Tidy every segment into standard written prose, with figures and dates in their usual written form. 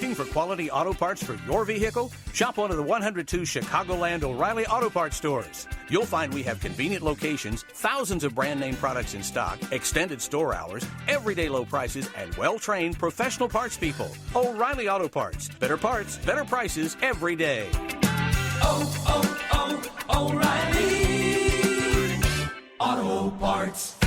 Looking for quality auto parts for your vehicle? Shop one of the 102 Chicagoland O'Reilly Auto Parts stores. You'll find we have convenient locations, thousands of brand name products in stock, extended store hours, everyday low prices, and well-trained professional parts people. O'Reilly Auto Parts. Better parts, better prices every day. O'Reilly Auto Parts.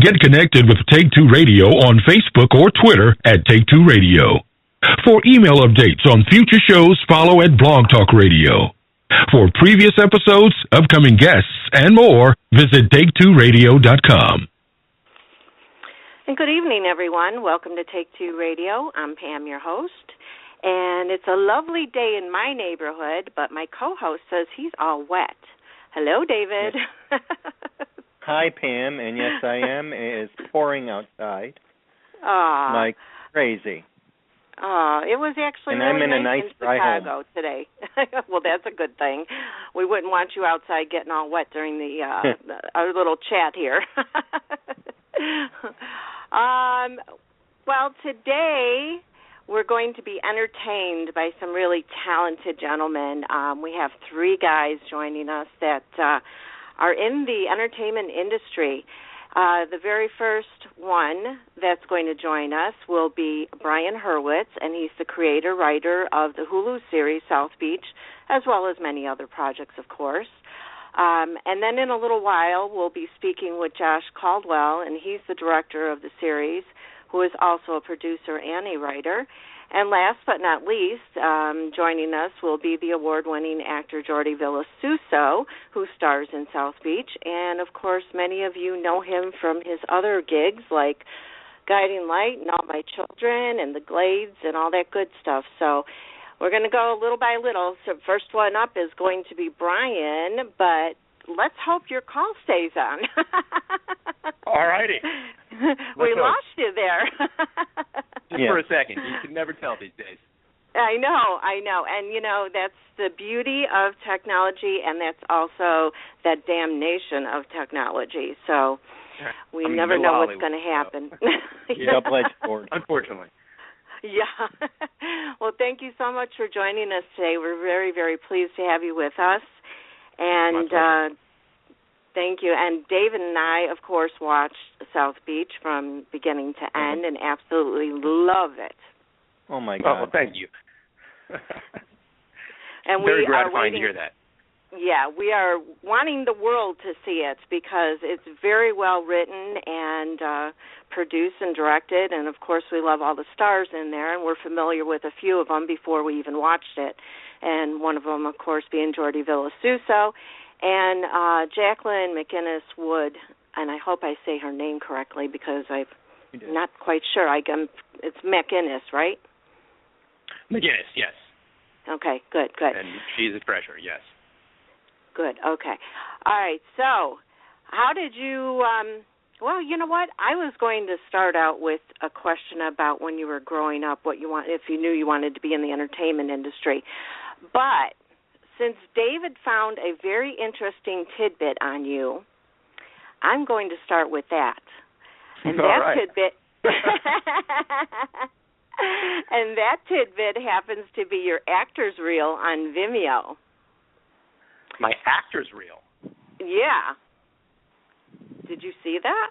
Get connected with Take Two Radio on Facebook or Twitter at Take Two Radio. For email updates on future shows, follow at Blog Talk Radio. For previous episodes, upcoming guests, and more, visit Take2Radio.com. And good evening, everyone. Welcome to Take Two Radio. I'm Pam, your host. And it's a lovely day in my neighborhood, but my co-host says he's all wet. Hello, David. Yes. Hi, Pam, and yes, I am. It is pouring outside like crazy. It was actually and really I'm in a nice nice in dry Chicago home today. Well, that's a good thing. We wouldn't want you outside getting all wet during the our little chat here. Well, today we're going to be entertained by some really talented gentlemen. We have three guys joining us that are in the entertainment industry. The very first one that's going to join us will be Brian Hurwitz, and he's the creator, writer of the Hulu series South Beach, as well as many other projects, of course. And then in a little while, we'll be speaking with Josh Caldwell, and he's the director of the series, who is also a producer and a writer. And last but not least, joining us will be the award-winning actor Jordi Vilasuso, who stars in South Beach. And, of course, many of you know him from his other gigs like Guiding Light and All My Children and The Glades and all that good stuff. So we're going to go little by little. So first one up is going to be Brian, but let's hope your call stays on. All righty. We lost you there. Just for a second. You can never tell these days. I know. And, you know, that's the beauty of technology, and that's also that damnation of technology. So we never know what's going to happen. Double-edged sword. Unfortunately. Yeah. Well, thank you so much for joining us today. We're very, very pleased to have you with us. And thank you. And David and I, of course, watched South Beach from beginning to end and absolutely love it. Oh, my God. Oh, well, thank you. And very we gratifying are waiting, to hear that. Yeah, we are wanting the world to see it because it's very well written and produced and directed. And, of course, we love all the stars in there, and we're familiar with a few of them before we even watched it. And one of them, of course, being Jordi Vilasuso. And Jacqueline McInnes Wood, and I hope I say her name correctly because I'm not quite sure. It's McInnes, right? McInnes, yes. Okay, good. And she's a treasure, yes. Good, okay. All right, so how did you, well, you know what? I was going to start out with a question about when you were growing up, what you want, if you knew you wanted to be in the entertainment industry. But since David found a very interesting tidbit on you, I'm going to start with that. And that tidbit and that tidbit happens to be your actor's reel on Vimeo. My actor's reel? Yeah. Did you see that?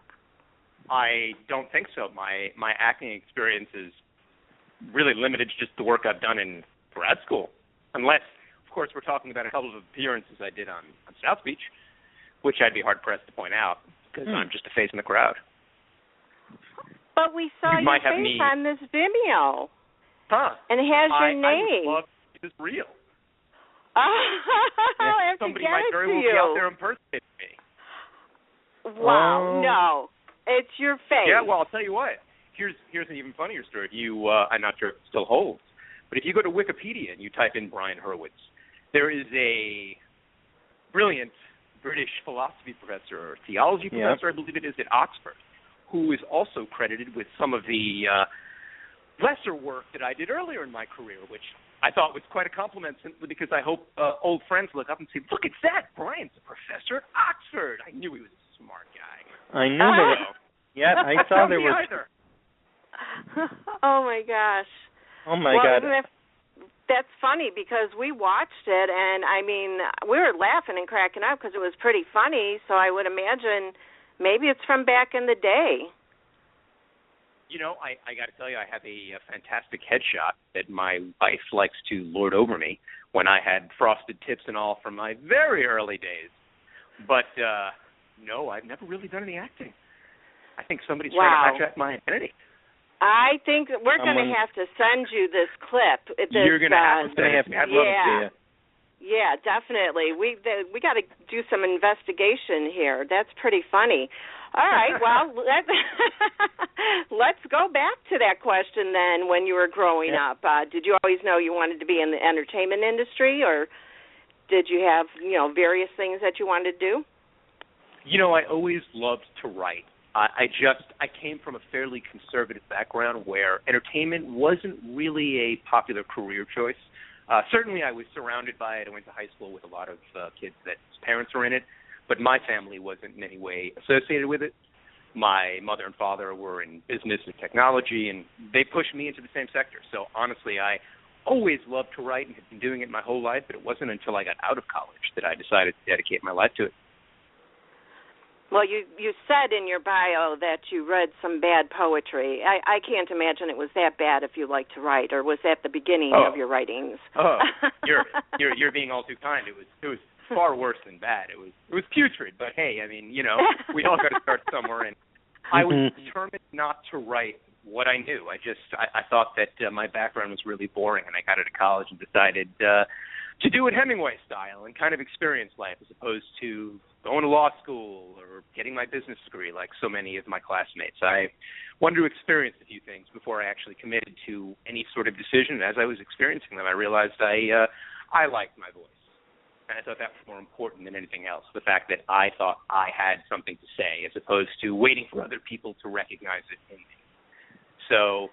I don't think so. My acting experience is really limited to just the work I've done in grad school, unless, of course, we're talking about a couple of appearances I did on South Beach, which I'd be hard-pressed to point out because I'm just a face in the crowd. But we saw your face on this Vimeo. Huh. And it has your name. I would love to see this real. Somebody might very well be out there impersonating me. Wow, no. It's your face. Yeah, well, I'll tell you what. Here's an even funnier story. I'm not sure if it still holds, but if you go to Wikipedia and you type in Brian Hurwitz, there is a brilliant British philosophy professor or theology professor, I believe it is, at Oxford, who is also credited with some of the lesser work that I did earlier in my career, which I thought was quite a compliment simply because I hope old friends look up and say, look, it's that. Brian's a professor at Oxford. I knew he was a smart guy. I knew that. Yeah, I saw there was. Either. Oh, my gosh. Oh, my God. That's funny because we watched it, and, I mean, we were laughing and cracking up because it was pretty funny, so I would imagine maybe it's from back in the day. You know, I got to tell you, I have a fantastic headshot that my wife likes to lord over me when I had frosted tips and all from my very early days. But, no, I've never really done any acting. I think somebody's trying to hijack my identity. I think we're going to have to send you this clip. You're going to have to send it to me. I'd love to see it. Yeah, definitely. We got to do some investigation here. That's pretty funny. All right, well, let's go back to that question then. When you were growing up, did you always know you wanted to be in the entertainment industry, or did you have, various things that you wanted to do? I always loved to write. I came from a fairly conservative background where entertainment wasn't really a popular career choice. Certainly I was surrounded by it. I went to high school with a lot of kids that parents were in it, but my family wasn't in any way associated with it. My mother and father were in business and technology, and they pushed me into the same sector. So honestly, I always loved to write and had been doing it my whole life, but it wasn't until I got out of college that I decided to dedicate my life to it. Well, you said in your bio that you read some bad poetry. I can't imagine it was that bad if you like to write, or was that the beginning of your writings? Oh, you're being all too kind. It was far worse than bad. It was putrid, but hey, I mean, we all got to start somewhere, and I was determined not to write what I knew. I thought that my background was really boring, and I got out of college and decided to do it Hemingway style and kind of experience life as opposed to going to law school or getting my business degree like so many of my classmates. I wanted to experience a few things before I actually committed to any sort of decision. As I was experiencing them, I realized I liked my voice. And I thought that was more important than anything else, the fact that I thought I had something to say as opposed to waiting for other people to recognize it in me. So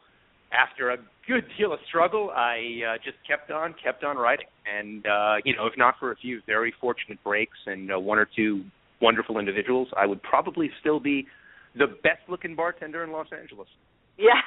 after a good deal of struggle, I just kept on writing. And, if not for a few very fortunate breaks and one or two wonderful individuals, I would probably still be the best-looking bartender in Los Angeles. Yeah.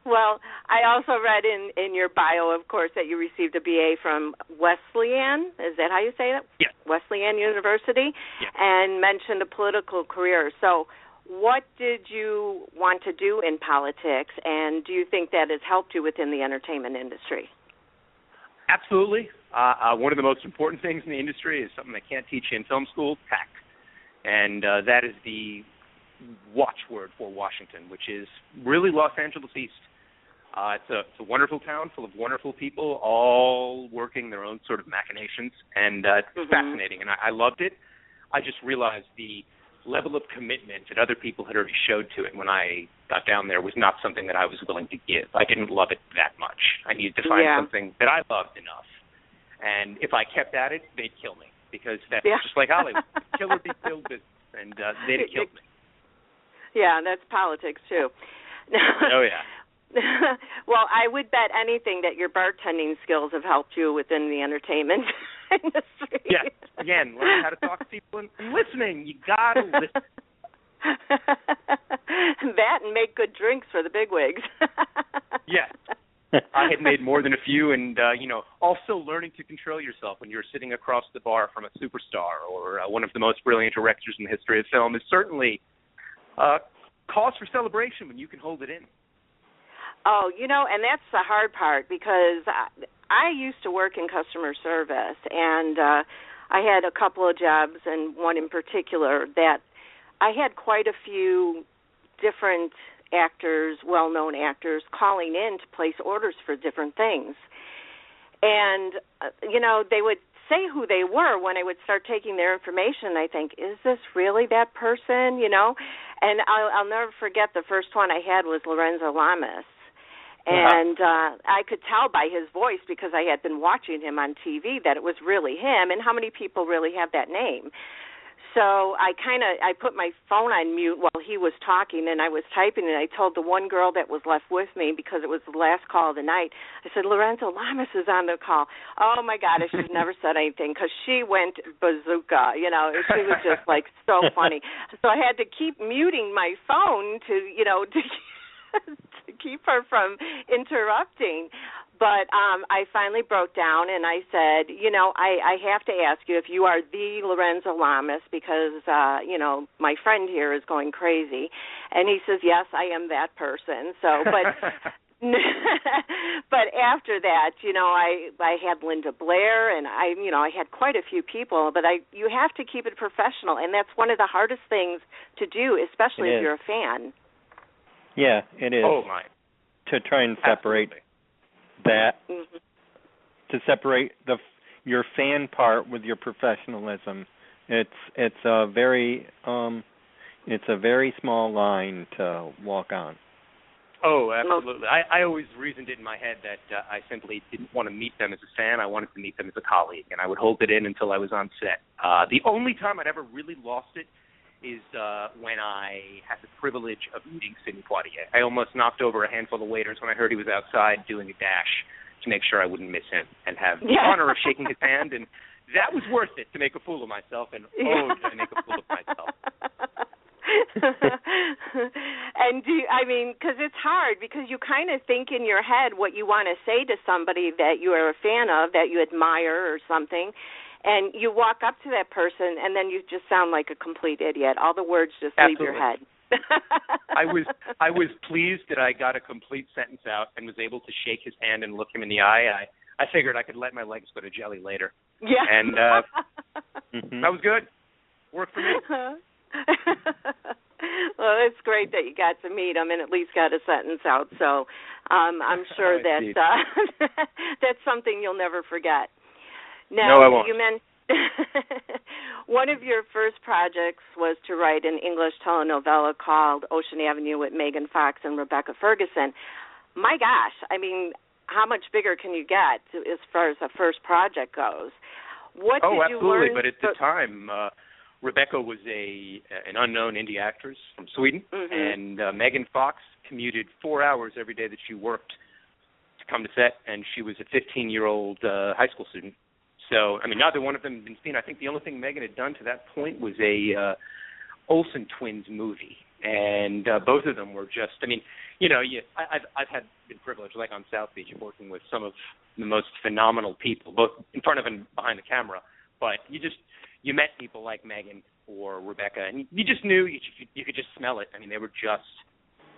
Well, I also read in your bio, of course, that you received a BA from Wesleyan. Is that how you say it? Yes. Wesleyan University. Yes. And mentioned a political career. So what did you want to do in politics, and do you think that has helped you within the entertainment industry? Absolutely. One of the most important things in the industry is something they can't teach you in film school, tact. And that is the watchword for Washington, which is really Los Angeles East. It's a wonderful town full of wonderful people, all working their own sort of machinations, and it's fascinating, and I loved it. I just realized the level of commitment that other people had already showed to it when I got down there was not something that I was willing to give. I didn't love it that much. I needed to find something that I loved enough. And if I kept at it, they'd kill me, because that's just like Hollywood. Killer be killed business, and they'd have killed me. Yeah, that's politics, too. Oh, yeah. Well, I would bet anything that your bartending skills have helped you within the entertainment industry. Yeah, again, learn how to talk to people and listening. You got to listen. That and make good drinks for the bigwigs. Yeah. I had made more than a few, and, also learning to control yourself when you're sitting across the bar from a superstar or one of the most brilliant directors in the history of film is certainly cause for celebration when you can hold it in. Oh, and that's the hard part, because I used to work in customer service, and I had a couple of jobs, and one in particular that I had quite a few different actors, well-known actors, calling in to place orders for different things. And, they would say who they were when I would start taking their information. I think, is this really that person, And I'll never forget the first one I had was Lorenzo Lamas. And I could tell by his voice, because I had been watching him on TV, that it was really him, and how many people really have that name. So I put my phone on mute while he was talking, and I was typing, and I told the one girl that was left with me, because it was the last call of the night, I said, Lorenzo Lamas is on the call. Oh, my God, I should have never said anything, because she went bazooka, she was just, so funny. So I had to keep muting my phone to keep her from interrupting. But I finally broke down, and I said, I have to ask you if you are the Lorenzo Lamas, because, my friend here is going crazy. And he says, yes, I am that person. So, but after that, I had Linda Blair, and I had quite a few people. But you have to keep it professional, and that's one of the hardest things to do, especially if you're a fan. Yeah, it is. Oh, my. To try and separate that, to separate your fan part with your professionalism. It's a very small line to walk on. Oh, absolutely. I always reasoned it in my head that I simply didn't want to meet them as a fan. I wanted to meet them as a colleague, and I would hold it in until I was on set. The only time I'd ever really lost it is when I had the privilege of meeting Sidney Poitier. I almost knocked over a handful of waiters when I heard he was outside doing a dash to make sure I wouldn't miss him and have the honor of shaking his hand, and that was worth it to make a fool of myself, and did I make a fool of myself. And because it's hard, because you kind of think in your head what you want to say to somebody that you are a fan of, that you admire or something, and you walk up to that person, and then you just sound like a complete idiot. All the words just leave your head. I was pleased that I got a complete sentence out and was able to shake his hand and look him in the eye. I figured I could let my legs go to jelly later. Yeah. And that was good. Worked for me. Well, it's great that you got to meet him and at least got a sentence out. So I'm sure that that's something you'll never forget. Now, no, I won't. You mentioned one of your first projects was to write an English telenovela called Ocean Avenue with Megan Fox and Rebecca Ferguson. My gosh, how much bigger can you get as far as a first project goes? What did you learn? But at the time, Rebecca was an unknown indie actress from Sweden, and Megan Fox commuted 4 hours every day that she worked to come to set, and she was a 15-year-old high school student. So, neither one of them had been seen. I think the only thing Megan had done to that point was a Olsen Twins movie, and both of them were just, I've been privileged, like on South Beach, working with some of the most phenomenal people, both in front of and behind the camera. But you met people like Megan or Rebecca, and you just knew, you could just smell it. They were just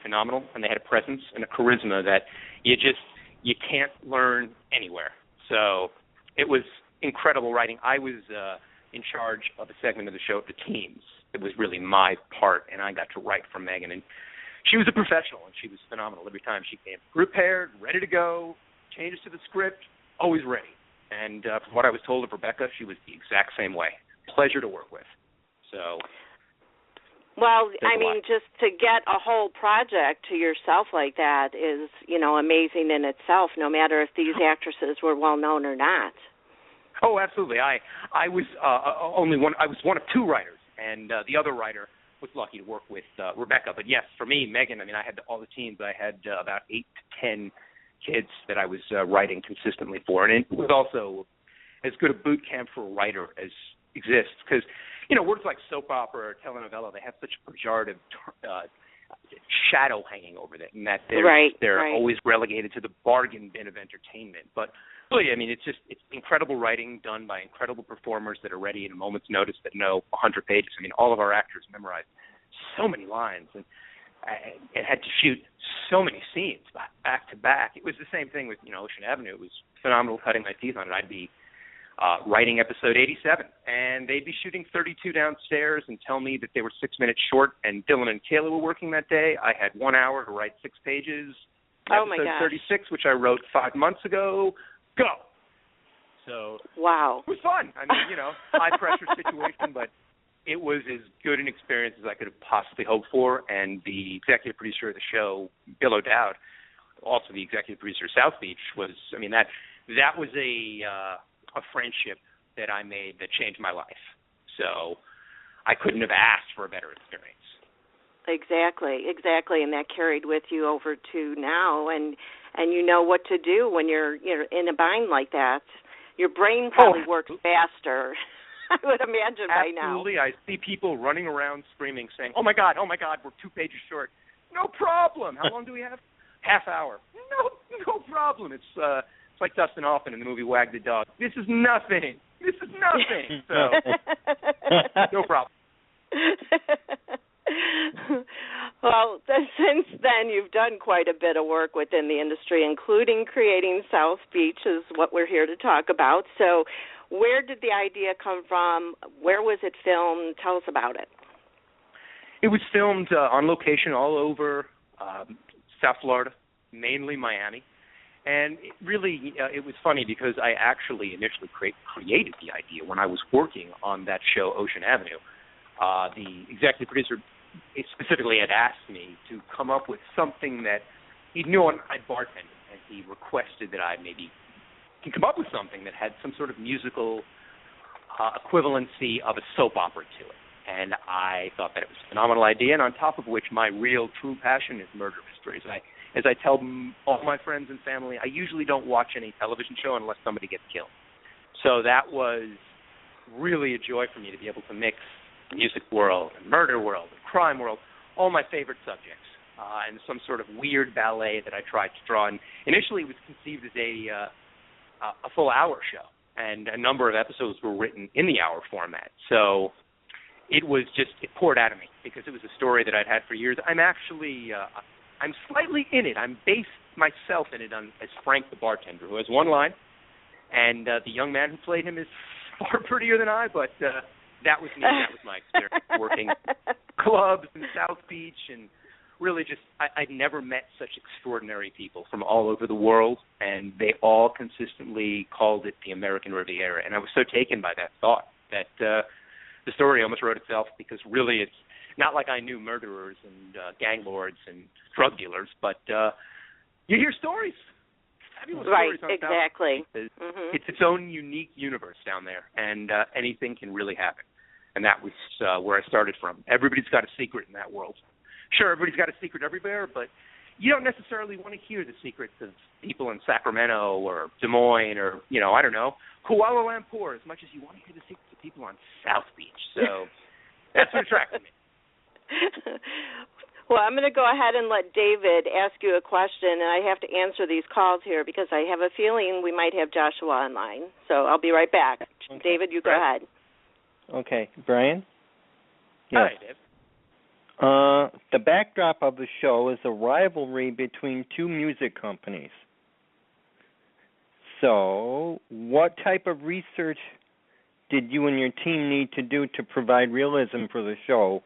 phenomenal, and they had a presence and a charisma that you can't learn anywhere. So it was incredible writing. I was in charge of a segment of the show, The Teams. It was really my part, and I got to write for Megan. And she was a professional, and she was phenomenal every time she came. Prepared, ready to go, changes to the script, always ready. And from what I was told of Rebecca, she was the exact same way. Pleasure to work with. So, well, just to get a whole project to yourself like that is, amazing in itself, no matter if these actresses were well known or not. Oh, absolutely. I was I was one of two writers, and the other writer was lucky to work with Rebecca. But yes, for me, Megan, I had all the teams. I had about 8 to 10 kids that I was writing consistently for, and it was also as good a boot camp for a writer as exists, because words like soap opera or telenovela, they have such a pejorative shadow hanging over them, and that they're always relegated to the bargain bin of entertainment. But really, it's incredible writing done by incredible performers that are ready at a moment's notice, that know 100 pages. all of our actors memorized so many lines, and had to shoot so many scenes back to back. It was the same thing with Ocean Avenue. It was phenomenal cutting my teeth on it. writing episode 87, and they'd be shooting 32 downstairs and tell me that they were 6 minutes short, and Dylan and Kayla were working that day. I had 1 hour to write 6 pages. Episode 36, which I wrote 5 months ago, go. So wow, it was fun. I mean, you know, high-pressure situation, but it was as good an experience as I could have possibly hoped for, and the executive producer of the show, Bill O'Dowd, also the executive producer of South Beach, was, I mean, that was a friendship that I made that changed my life. So I couldn't have asked for a better experience. Exactly, and that carried with you over to now, and you know what to do when you're in a bind like that. Your brain probably works faster, I would imagine, by now. Absolutely. I see people running around screaming, saying, oh, my God, we're 2 pages short. No problem. How long do we have? Half hour. No problem. It's like Dustin Hoffman in the movie Wag the Dog. This is nothing. So, no problem. Well, since then, you've done quite a bit of work within the industry, including creating South Beach, is what we're here to talk about. So where did the idea come from? Where was it filmed? Tell us about it. It was filmed on location all over South Florida, mainly Miami. And it was funny because I actually initially created the idea when I was working on that show, Ocean Avenue. The executive producer specifically had asked me to come up with something that he knew I'd bartended, and he requested that I maybe can come up with something that had some sort of musical equivalency of a soap opera to it. And I thought that it was a phenomenal idea, and on top of which my real true passion is murder mysteries. As I tell all my friends and family, I usually don't watch any television show unless somebody gets killed. So that was really a joy for me to be able to mix music world and murder world and crime world, all my favorite subjects, and some sort of weird ballet that I tried to draw. And initially it was conceived as a full hour show, and a number of episodes were written in the hour format. So it poured out of me because it was a story that I'd had for years. I'm actually, I'm slightly in it. I'm based myself in it as Frank the bartender, who has one line, and the young man who played him is far prettier than I, but that was me. That was my experience working clubs in South Beach, and really just I'd never met such extraordinary people from all over the world, and they all consistently called it the American Riviera. And I was so taken by that thought that the story almost wrote itself, because really it's not like I knew murderers and gang lords and drug dealers, but you hear stories. Fabulous stories on exactly. It's its own unique universe down there, and anything can really happen. And that was where I started from. Everybody's got a secret in that world. Sure, everybody's got a secret everywhere, but you don't necessarily want to hear the secrets of people in Sacramento or Des Moines or, I don't know, Kuala Lumpur, as much as you want to hear the secrets of people on South Beach. So that's what attracted me. Well, I'm going to go ahead and let David ask you a question, and I have to answer these calls here because I have a feeling we might have Joshua online. So I'll be right back. Okay. David, you go ahead. Okay. Brian? Yes. Hi, Dave. The backdrop of the show is a rivalry between two music companies. So what type of research did you and your team need to do to provide realism for the show?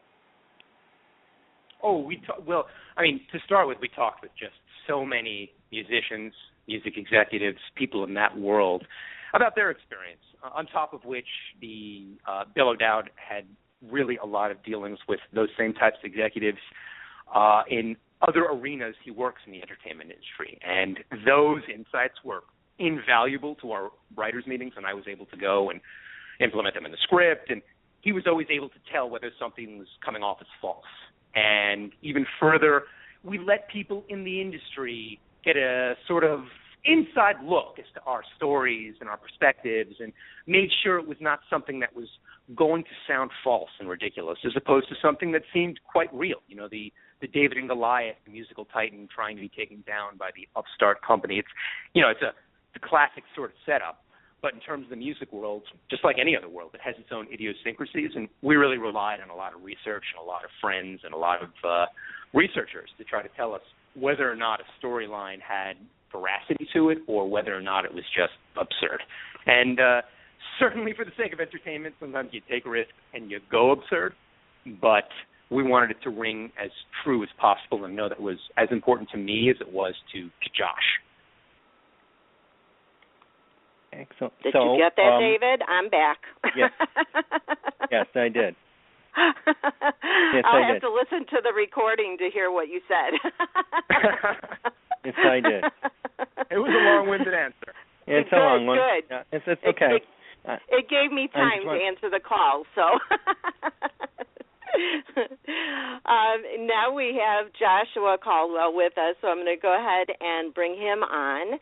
Oh, to start with, we talked with just so many musicians, music executives, people in that world about their experience, on top of which the Bill O'Dowd had really a lot of dealings with those same types of executives in other arenas he works in the entertainment industry. And those insights were invaluable to our writers' meetings, and I was able to go and implement them in the script. And he was always able to tell whether something was coming off as false. And even further, we let people in the industry get a sort of inside look as to our stories and our perspectives, and made sure it was not something that was going to sound false and ridiculous, as opposed to something that seemed quite real. The David and Goliath, the musical titan trying to be taken down by the upstart company. It's a classic sort of setup. But in terms of the music world, just like any other world, it has its own idiosyncrasies, and we really relied on a lot of research and a lot of friends and a lot of researchers to try to tell us whether or not a storyline had veracity to it or whether or not it was just absurd. And certainly for the sake of entertainment, sometimes you take risks and you go absurd, but we wanted it to ring as true as possible and know that it was as important to me as it was to Josh. Excellent. Did you get that, David? I'm back. Yes. Yes, I did. Yes, I'll I have did. to listen to the recording to hear what you said. Yes, I did. It was a long-winded answer. It's good, a long one. Good. Yeah, it's okay. It gave me time to answer the call, so. Now we have Joshua Caldwell with us, so I'm going to go ahead and bring him on.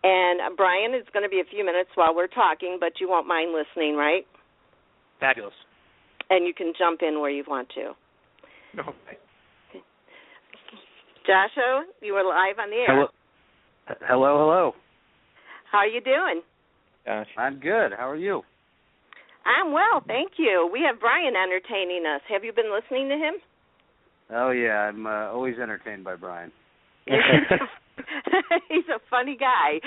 And Brian, it's going to be a few minutes while we're talking, but you won't mind listening, right? Fabulous. And you can jump in where you want to. Okay. Joshua, you are live on the air. Hello. How are you doing? Gosh. I'm good. How are you? I'm well, thank you. We have Brian entertaining us. Have you been listening to him? Oh, yeah. I'm always entertained by Brian. He's a funny guy.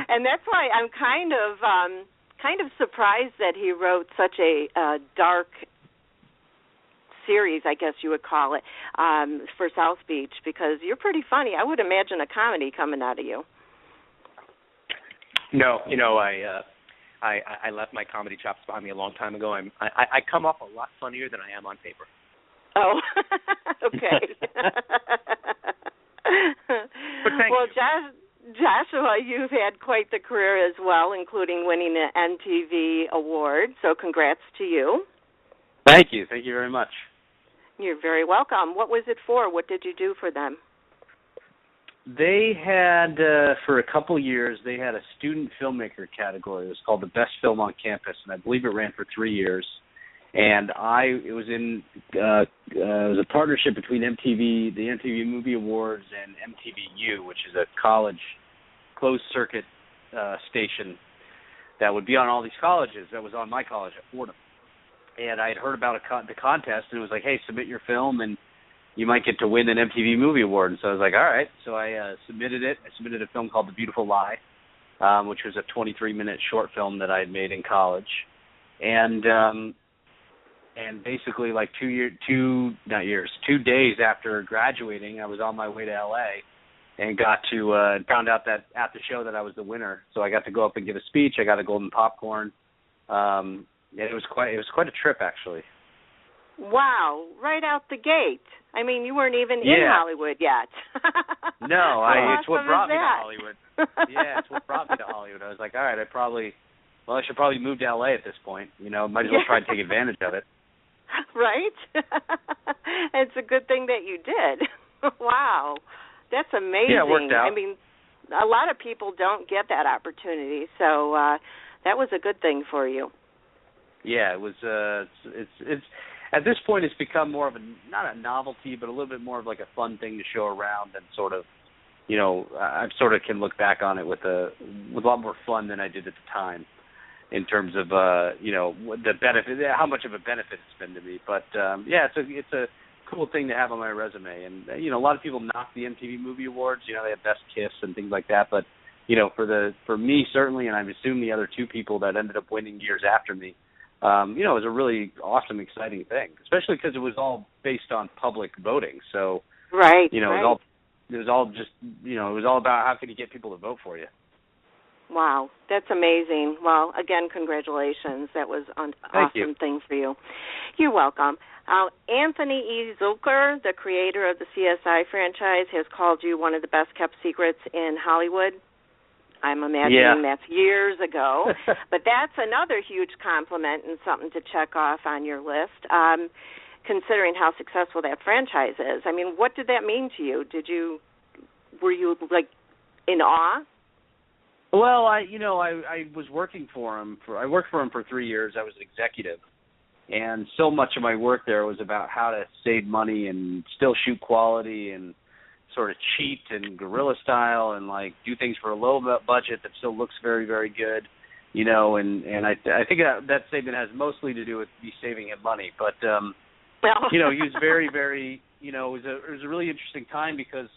And that's why I'm kind of surprised that he wrote such a dark series, I guess you would call it, for South Beach, because you're pretty funny. I would imagine a comedy coming out of you. No, I left my comedy chops behind me a long time ago. I come off a lot funnier than I am on paper. Oh, okay. But thank you. Joshua, you've had quite the career as well, including winning an MTV award, so congrats to you. Thank you. Thank you very much. You're very welcome. What was it for? What did you do for them? They had, for a couple years, they had a student filmmaker category. It was called the Best Film on Campus, and I believe it ran for 3 years. And it was a partnership between MTV, the MTV Movie Awards, and MTVU, which is a college closed circuit station that would be on all these colleges. That was on my college at Fordham. And I had heard about the contest, and it was like, hey, submit your film, and you might get to win an MTV Movie Award. And so I was like, all right. So I submitted it. I submitted a film called The Beautiful Lie, which was a 23-minute short film that I had made in college. And basically, like 2 days after graduating, I was on my way to LA and found out that at the show that I was the winner. So I got to go up and give a speech. I got a golden popcorn. It was quite a trip, actually. Wow! Right out the gate. I mean, you weren't even in Hollywood yet. No, it's what brought me to Hollywood. Yeah, it's what brought me to Hollywood. I was like, all right, I should probably move to LA at this point. Might as well try and take advantage of it. Right? It's a good thing that you did. Wow. That's amazing. Yeah, it worked out. I mean, a lot of people don't get that opportunity, so that was a good thing for you. Yeah, it was. It's at this point, it's become more of not a novelty, but a little bit more of like a fun thing to show around, and sort of, I sort of can look back on it with a lot more fun than I did at the time, in terms of the benefit, how much of a benefit it's been to me. But it's a cool thing to have on my resume. And a lot of people knock the MTV Movie Awards. They have Best Kiss and things like that. But for me certainly, and I assume the other 2 people that ended up winning years after me, it was a really awesome, exciting thing, especially because it was all based on public voting. So right, it was all about how can you get people to vote for you. Wow, that's amazing. Well, again, congratulations. That was an awesome thing for you. You're welcome. Anthony E. Zucker, the creator of the CSI franchise, has called you one of the best-kept secrets in Hollywood. I'm imagining that's years ago. But that's another huge compliment and something to check off on your list, considering how successful that franchise is. I mean, what did that mean to you? Were you, like, in awe? Well, I was working for him. I worked for him for 3 years. I was an executive, and so much of my work there was about how to save money and still shoot quality and sort of cheat and guerrilla style and like do things for a low budget that still looks very, very good, And I think that statement has mostly to do with me saving him money, but he was very, very, it was a really interesting time because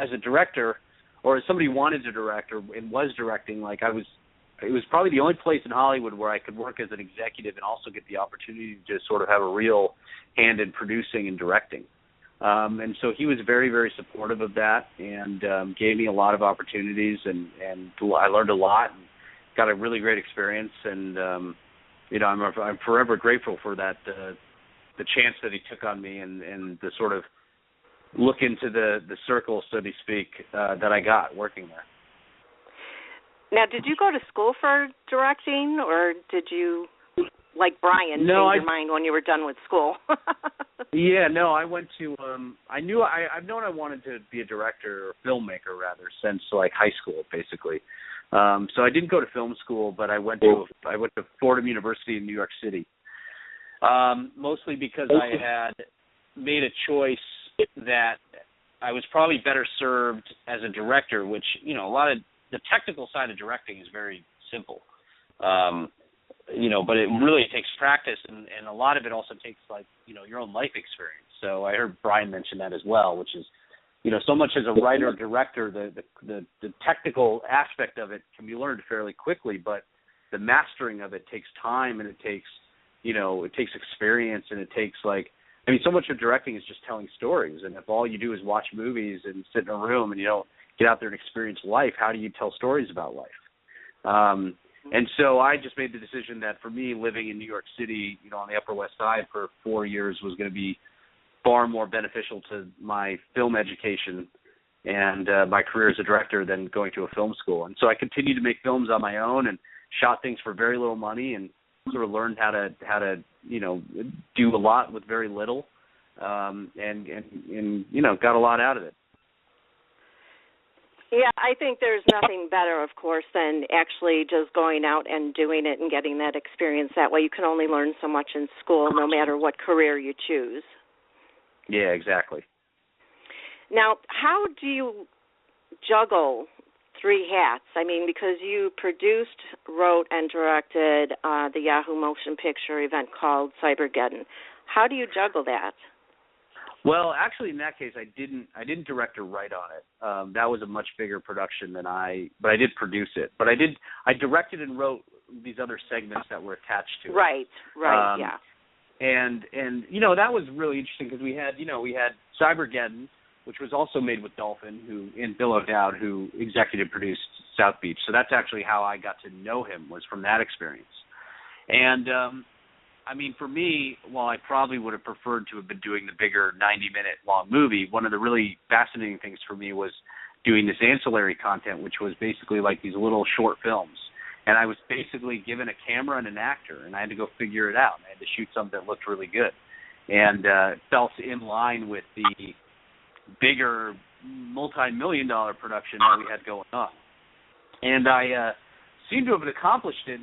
as a director, or as somebody who wanted to direct and was directing, like I it was probably the only place in Hollywood where I could work as an executive and also get the opportunity to sort of have a real hand in producing and directing. And so he was very, very supportive of that and gave me a lot of opportunities, and I learned a lot and got a really great experience. And I'm forever grateful for that, the chance that he took on me and the sort of look into the circle, so to speak, that I got working there. Now, did you go to school for directing, or did you, like Brian, change your mind when you were done with school? Yeah, no, I went to I've known I wanted to be a director or filmmaker rather since like high school, basically. So I didn't go to film school, but I went to Fordham University in New York City. Mostly because I had made a choice that I was probably better served as a director, which, a lot of the technical side of directing is very simple. But it really takes practice, and a lot of it also takes, your own life experience. So I heard Brian mention that as well, which is, so much as a writer or director, the technical aspect of it can be learned fairly quickly, but the mastering of it takes time, and it takes, it takes experience, and it takes, so much of directing is just telling stories, and if all you do is watch movies and sit in a room and you don't get out there and experience life, how do you tell stories about life? And so I just made the decision that for me, living in New York City, on the Upper West Side for 4 years was going to be far more beneficial to my film education and my career as a director than going to a film school. And so I continued to make films on my own and shot things for very little money and sort of learned how to do a lot with very little, and got a lot out of it. Yeah, I think there's nothing better, of course, than actually just going out and doing it and getting that experience. That way you can only learn so much in school, no matter what career you choose. Yeah, exactly. Now, how do you juggle 3 hats? I mean, because you produced, wrote, and directed the Yahoo Motion Picture event called Cybergeddon. How do you juggle that? Well, actually, in that case, I didn't direct or write on it. That was a much bigger production but I did produce it. But I directed and wrote these other segments that were attached to it. Right, yeah. And that was really interesting because we had Cybergeddon, which was also made with Dolphin, and Bill O'Dowd, who executive produced South Beach. So that's actually how I got to know him, was from that experience. And for me, while I probably would have preferred to have been doing the bigger 90-minute long movie, one of the really fascinating things for me was doing this ancillary content, which was basically like these little short films. And I was basically given a camera and an actor, and I had to go figure it out. I had to shoot something that looked really good. And it felt in line with the bigger multi-million-dollar production that we had going on. And I seemed to have accomplished it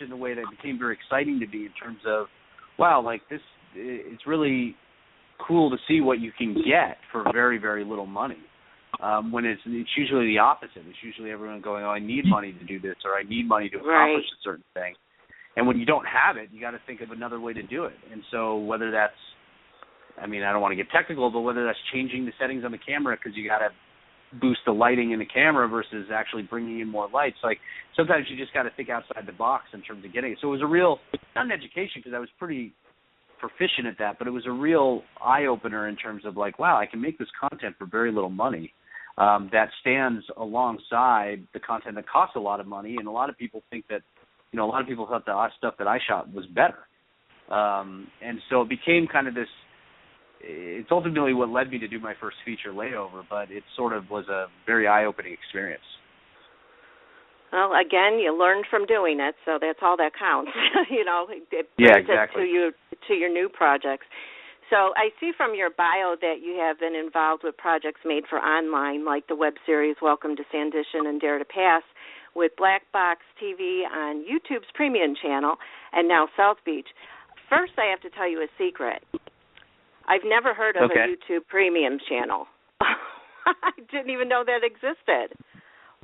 in a way that became very exciting to me in terms of, wow, it's really cool to see what you can get for very, very little money. When it's usually the opposite. It's usually everyone going, I need money to do this, or I need money to accomplish a certain thing. And when you don't have it, you got to think of another way to do it. And so whether that's, I don't want to get technical, but whether that's changing the settings on the camera because you got to boost the lighting in the camera versus actually bringing in more lights. Sometimes you just got to think outside the box in terms of getting it. So it was a real, not an education because I was pretty proficient at that, but it was a real eye-opener in terms of wow, I can make this content for very little money that stands alongside the content that costs a lot of money. And a lot of people think that, a lot of people thought the stuff that I shot was better. And so it became kind of this, it's ultimately what led me to do my first feature, Layover, but it sort of was a very eye-opening experience. Well, again, you learned from doing it, so that's all that counts. It brings exactly. it to your new projects. So I see from your bio that you have been involved with projects made for online, like the web series Welcome to Sandition and Dare to Pass, with Black Box TV on YouTube's premium channel, and now South Beach. First, I have to tell you a secret. I've never heard of a YouTube premium channel. I didn't even know that existed.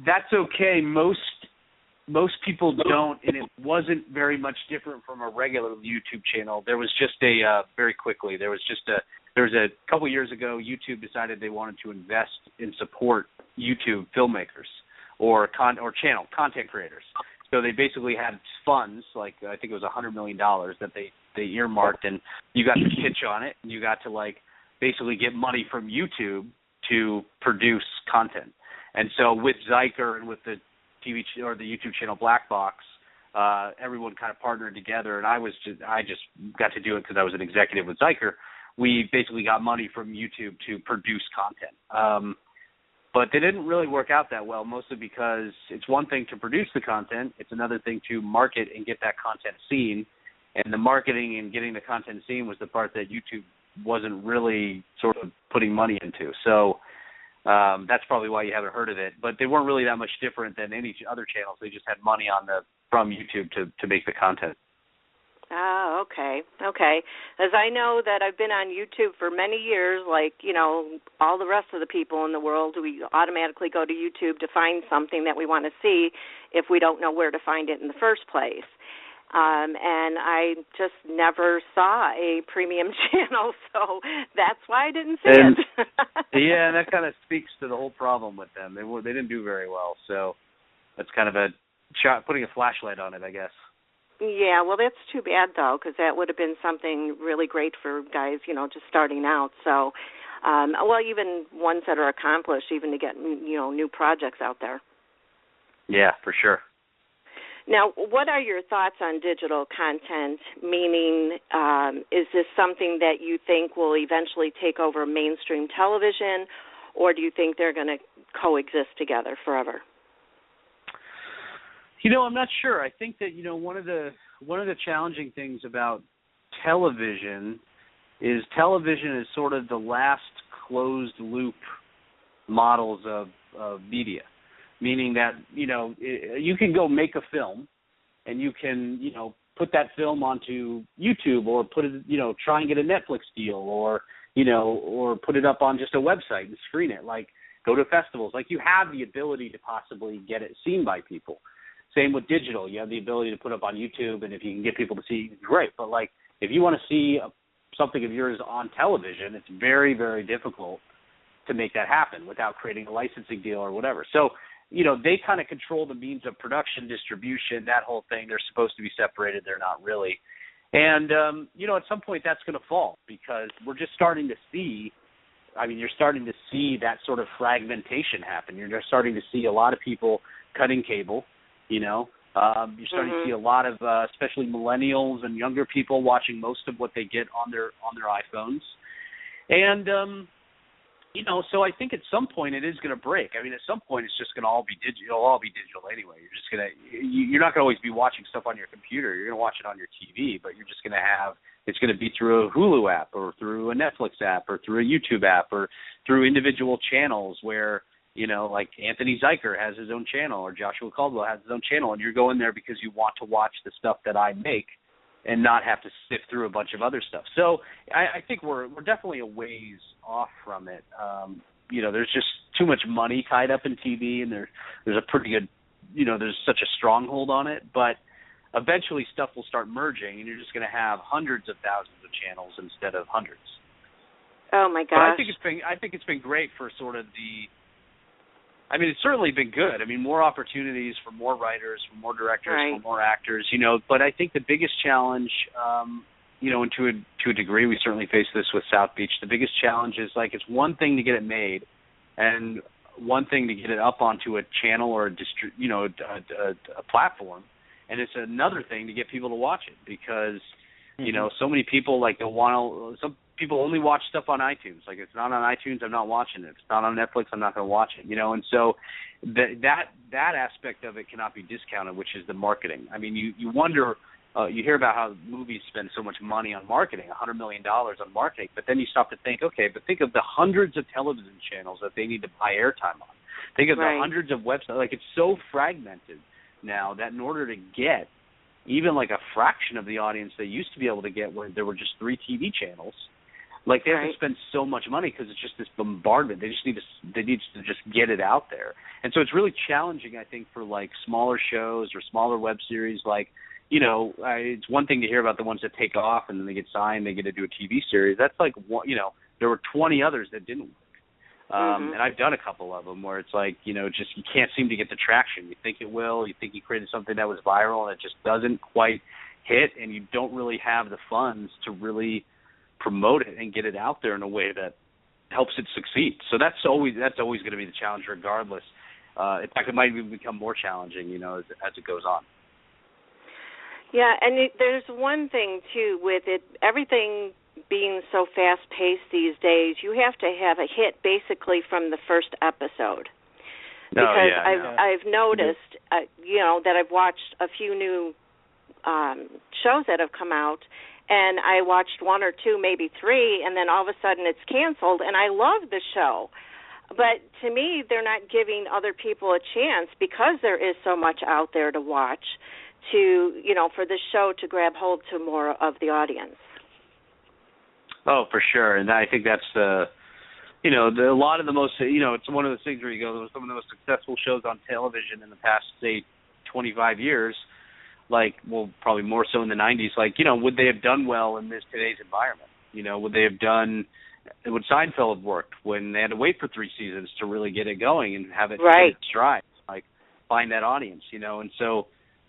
That's okay. Most people don't, and it wasn't very much different from a regular YouTube channel. There was just a couple years ago, YouTube decided they wanted to invest and support YouTube filmmakers or content creators. So they basically had funds, like I think it was $100 million that they earmarked, and you got to pitch on it, and you got to like basically get money from YouTube to produce content. And so with Zyker and with the TV or the YouTube channel Black Box, everyone kind of partnered together, and I just got to do it because I was an executive with Zyker. We basically got money from YouTube to produce content. But they didn't really work out that well, mostly because it's one thing to produce the content, it's another thing to market and get that content seen. And the marketing and getting the content seen was the part that YouTube wasn't really sort of putting money into. So that's probably why you haven't heard of it. But they weren't really that much different than any other channels. They just had money from YouTube to make the content. Oh, okay. As I know that I've been on YouTube for many years, like, all the rest of the people in the world, we automatically go to YouTube to find something that we want to see if we don't know where to find it in the first place. And I just never saw a premium channel, so that's why I didn't see it. Yeah, and that kind of speaks to the whole problem with them. They didn't do very well, so that's kind of putting a flashlight on it, I guess. Yeah, well, that's too bad, though, because that would have been something really great for guys, just starting out. So, even ones that are accomplished, even to get, new projects out there. Yeah, for sure. Now, what are your thoughts on digital content? Meaning, is this something that you think will eventually take over mainstream television, or do you think they're going to coexist together forever? I'm not sure. I think that one of the challenging things about television is sort of the last closed loop models of media, meaning that you can go make a film and you can put that film onto YouTube or put it try and get a Netflix deal or put it up on just a website and screen it, like go to festivals. Like you have the ability to possibly get it seen by people. Same with digital. You have the ability to put up on YouTube, and if you can get people to see it, great. But, like, if you want to see something of yours on television, it's very, very difficult to make that happen without creating a licensing deal or whatever. So, they kind of control the means of production, distribution, that whole thing. They're supposed to be separated. They're not really. And, at some point that's going to fall because we're just starting to see you're starting to see that sort of fragmentation happen. You're just starting to see a lot of people cutting cable. You're starting to see a lot of, especially millennials and younger people watching most of what they get on their iPhones, and so I think at some point it is going to break. At some point it's just going to all be digital. It'll all be digital anyway. You're not going to always be watching stuff on your computer. You're going to watch it on your TV, but you're just going to it's going to be through a Hulu app or through a Netflix app or through a YouTube app or through individual channels where. Like Anthony Zyker has his own channel or Joshua Caldwell has his own channel, and you're going there because you want to watch the stuff that I make and not have to sift through a bunch of other stuff. So I think we're definitely a ways off from it. There's just too much money tied up in TV, and there's a pretty good, there's such a stronghold on it. But eventually stuff will start merging, and you're just going to have hundreds of thousands of channels instead of hundreds. Oh, my gosh. But I think it's been great for sort of it's certainly been good. More opportunities for more writers, for more directors, right. For more actors, But I think the biggest challenge, and to a degree, we certainly face this with South Beach. The biggest challenge is it's one thing to get it made, and one thing to get it up onto a channel or a platform, and it's another thing to get people to watch it because so many people some people only watch stuff on iTunes. Like, it's not on iTunes, I'm not watching it. If it's not on Netflix, I'm not going to watch it. And so that aspect of it cannot be discounted, which is the marketing. You wonder, you hear about how movies spend so much money on marketing, $100 million on marketing, but then you stop to think, okay, but think of the hundreds of television channels that they need to buy airtime on. Think of the hundreds of websites. It's so fragmented now that in order to get even a fraction of the audience they used to be able to get when there were just 3 TV channels, they have to spend so much money because it's just this bombardment. They need to just get it out there. And so it's really challenging, I think, for smaller shows or smaller web series. It's one thing to hear about the ones that take off and then they get signed, they get to do a TV series. That's there were 20 others that didn't work. And I've done a couple of them where it's like, just you can't seem to get the traction. You think it will. You think you created something that was viral, and it just doesn't quite hit, and you don't really have the funds to really promote it and get it out there in a way that helps it succeed. So that's always going to be the challenge regardless. In fact, it might even become more challenging, as it goes on. Yeah, and there's one thing, too, with it, everything being so fast-paced these days, you have to have a hit basically from the first episode. Because I've noticed, that I've watched a few new shows that have come out, and I watched one or two, maybe three, and then all of a sudden it's canceled, and I love the show. But to me, they're not giving other people a chance because there is so much out there to watch for the show to grab hold to more of the audience. Oh, for sure. And I think that's a lot of the most, it's one of those things where you go, some of the most successful shows on television in the past, say, 25 years, probably more so in the 90s, would they have done well in today's environment? Would Seinfeld have worked when they had to wait for 3 seasons to really get it going and have it hit its stride, find that audience, and so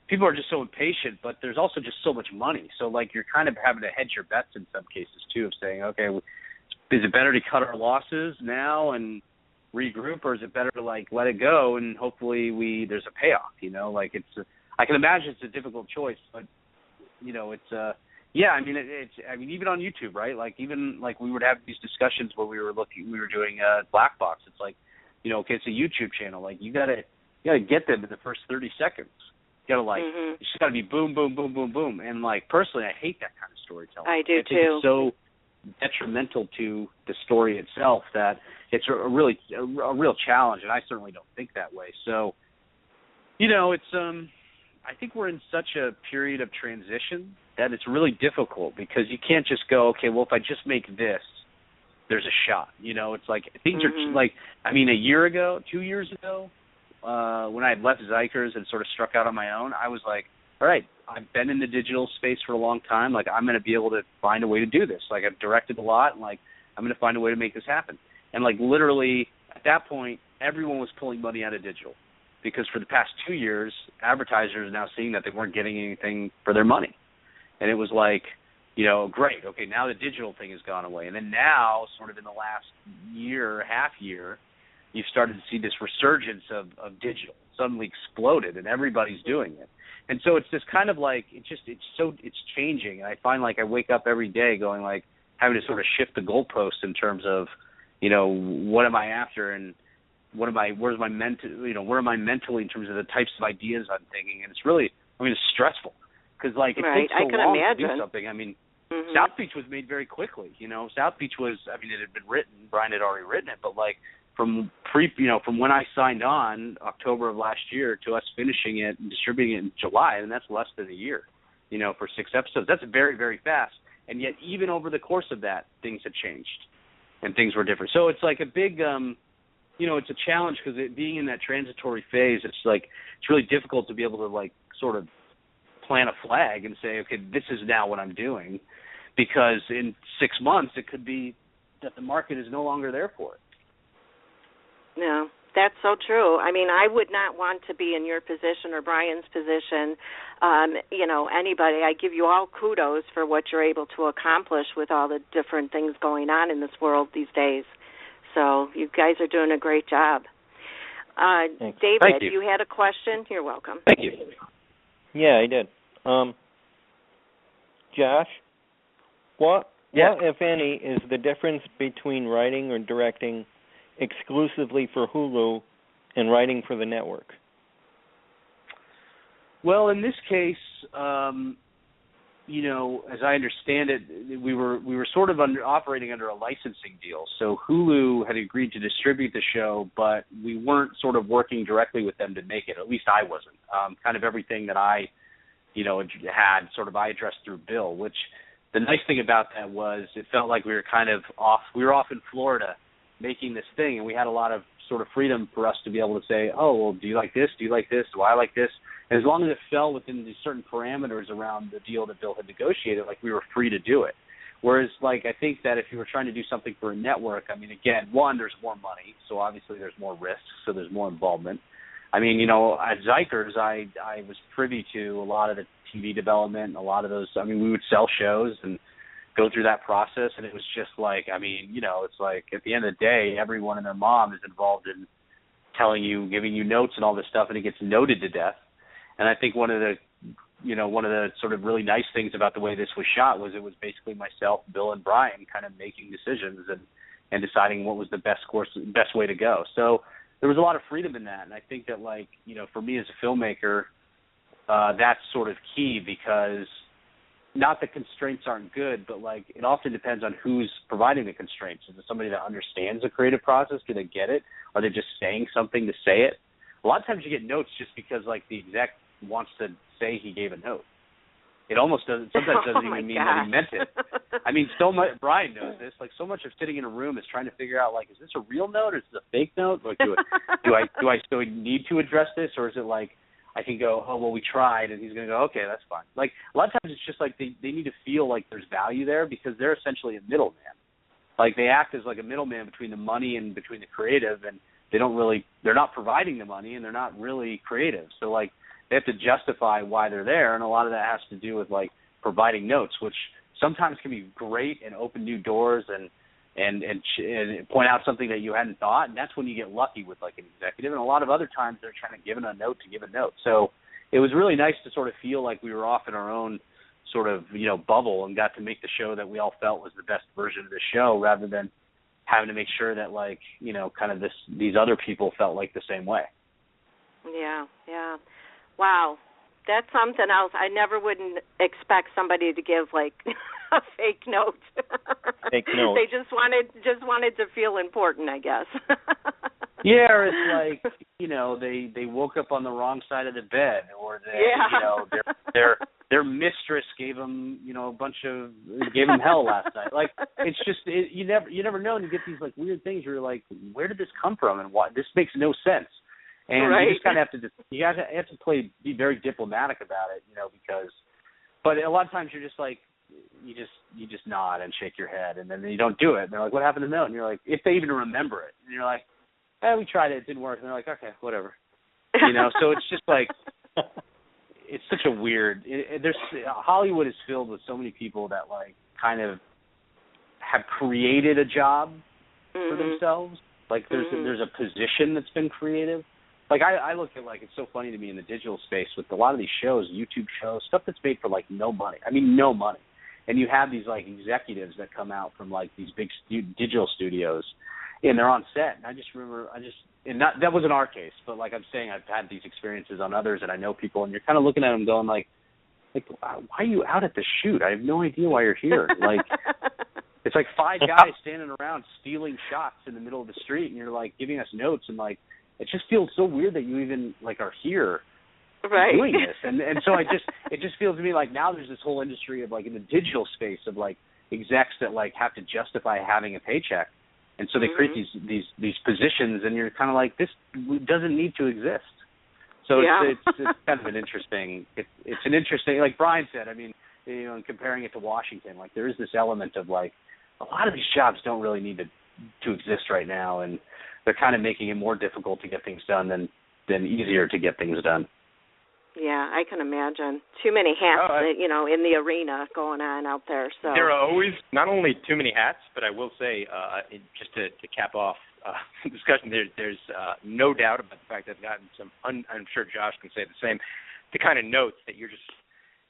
people are just so impatient, but there's also just so much money. So, you're kind of having to hedge your bets in some cases, too, of saying, okay, is it better to cut our losses now and regroup, or is it better to, let it go and hopefully there's a payoff, I can imagine it's a difficult choice, but, it's even on YouTube, right? We would have these discussions where we were doing Black Box. It's okay, it's a YouTube channel. You gotta get them in the first 30 seconds. You gotta it's just gotta be boom, boom, boom, boom, boom. And personally, I hate that kind of storytelling. I do too. It's so detrimental to the story itself that it's a real challenge, and I certainly don't think that way. So, it's I think we're in such a period of transition that it's really difficult because you can't just go, okay, well, if I just make this, there's a shot. It's things are a year ago, 2 years ago, when I had left Zikers and sort of struck out on my own, I was like, all right, I've been in the digital space for a long time. I'm going to be able to find a way to do this. I've directed a lot, and I'm going to find a way to make this happen. And literally at that point, everyone was pulling money out of digital because for the past 2 years, advertisers are now seeing that they weren't getting anything for their money. And it was great. Okay, now the digital thing has gone away. And then now, sort of in the last half year, you've started to see this resurgence of digital. It suddenly exploded, and everybody's doing it. And so it's just kind of it's changing. And I find I wake up every day going having to sort of shift the goalpost in terms of, what am I after and where am I mentally in terms of the types of ideas I'm thinking. And it's really, it's stressful because it takes so long to do something. South Beach was made very quickly. South Beach was, it had been written, Brian had already written it, but from when I signed on October of last year to us finishing it and distributing it in July, and that's less than a year, for 6 episodes. That's very, very fast. And yet even over the course of that, things had changed and things were different. So it's a big, it's a challenge because being in that transitory phase, it's really difficult to be able to sort of plant a flag and say, okay, this is now what I'm doing, because in 6 months it could be that the market is no longer there for it. No, that's so true. I would not want to be in your position or Brian's position. Anybody. I give you all kudos for what you're able to accomplish with all the different things going on in this world these days. So you guys are doing a great job. David, you had a question? You're welcome. Thank you. Yeah, I did. Josh, what, if any, is the difference between writing or directing exclusively for Hulu and writing for the network? Well, in this case, as I understand it, we were sort of operating under a licensing deal. So Hulu had agreed to distribute the show, but we weren't sort of working directly with them to make it. At least I wasn't. Kind of everything that I, had sort of I addressed through Bill, which the nice thing about that was it felt like we were kind of off. We were off in Florida making this thing, and we had a lot of sort of freedom for us to be able to say, oh, well, do you like this? Do you like this? Do I like this? And as long as it fell within these certain parameters around the deal that Bill had negotiated, we were free to do it, Whereas, like, I think that if you were trying to do something for a network, I mean, again, one, there's more money, so obviously there's more risks, so there's more involvement. I mean, at Zikers, I was privy to a lot of the TV development, a lot of those. I mean, we would sell shows and go through that process, and it was just like, I mean, it's like at the end of the day, everyone and their mom is involved in telling you, giving you notes and all this stuff, and it gets noted to death. And I think one of the sort of really nice things about the way this was shot was it was basically myself, Bill, and Brian kind of making decisions and deciding what was the best way to go. So there was a lot of freedom in that, and I think that, like, for me as a filmmaker, that's sort of key, because not that constraints aren't good, but, like, it often depends on who's providing the constraints. Is it somebody that understands the creative process? Do they get it? Are they just saying something to say it? A lot of times you get notes just because, like, the exec wants to say he gave a note. It almost doesn't. Sometimes doesn't even mean that he meant it. I mean, so much. Brian knows this. Like, so much of sitting in a room is trying to figure out, like, is this a real note or is this a fake note? Like, do I still need to address this, or is it like I can go, oh well, we tried, and he's going to go, okay, that's fine. Like, a lot of times it's just like they need to feel like there's value there, because they're essentially a middleman. Like, they act as like a middleman between the money and between the creative, and they're not providing the money, and they're not really creative. So, like, they have to justify why they're there, and a lot of that has to do with, like, providing notes, which sometimes can be great and open new doors and point out something that you hadn't thought, and that's when you get lucky with, like, an executive. And a lot of other times they're trying to give a note to give a note. So it was really nice to sort of feel like we were off in our own sort of, bubble, and got to make the show that we all felt was the best version of the show, rather than having to make sure that, like, kind of these other people felt like the same way. Yeah. Wow, that's something else. I never wouldn't expect somebody to give, like, a fake note. Fake note. They just wanted to feel important, I guess. Yeah, or it's like, they woke up on the wrong side of the bed, or their mistress gave them, gave them hell last night. Like, it's just you never know, and you get these, like, weird things where you're like, where did this come from, and why? This makes no sense. And right. You just kind of have to be very diplomatic about it, because. But a lot of times you're just like, you just nod and shake your head, and then you don't do it. And they're like, what happened to the note? And you're like, if they even remember it, and you're like, we tried it, it didn't work. And they're like, okay, whatever. So it's just like, it's such a weird. Hollywood is filled with so many people that, like, kind of have created a job for themselves. Like, there's a position that's been creative. Like, I look at, like, it's so funny to me in the digital space with a lot of these shows, YouTube shows, stuff that's made for, like, no money. I mean, no money. And you have these, like, executives that come out from, like, these big digital studios, and thare on set. And I just remember, that wasn't our case, but, like I'm saying, I've had these experiences on others, and I know people, and you're kind of looking at them going, like, why are you out at the shoot? I have no idea why you're here. Like, it's like 5 guys standing around stealing shots in the middle of the street, and you're, like, giving us notes, and, like, it just feels so weird that you even, like, are here doing this. And so it just feels to me like now there's this whole industry of, like, in the digital space of, like, execs that, like, have to justify having a paycheck. And so they create these positions, and you're kind of like, this doesn't need to exist. So it's kind of an interesting, it's an interesting, like Brian said, I mean, and comparing it to Washington, like, there is this element of, like, a lot of these jobs don't really need to exist right now, and they're kind of making it more difficult to get things done than easier to get things done. Yeah, I can imagine. Too many hats, in the arena going on out there. So there are always not only too many hats, but I will say, just to cap off the discussion, there's no doubt about the fact that I've gotten some, I'm sure Josh can say the same, the kind of notes that you're just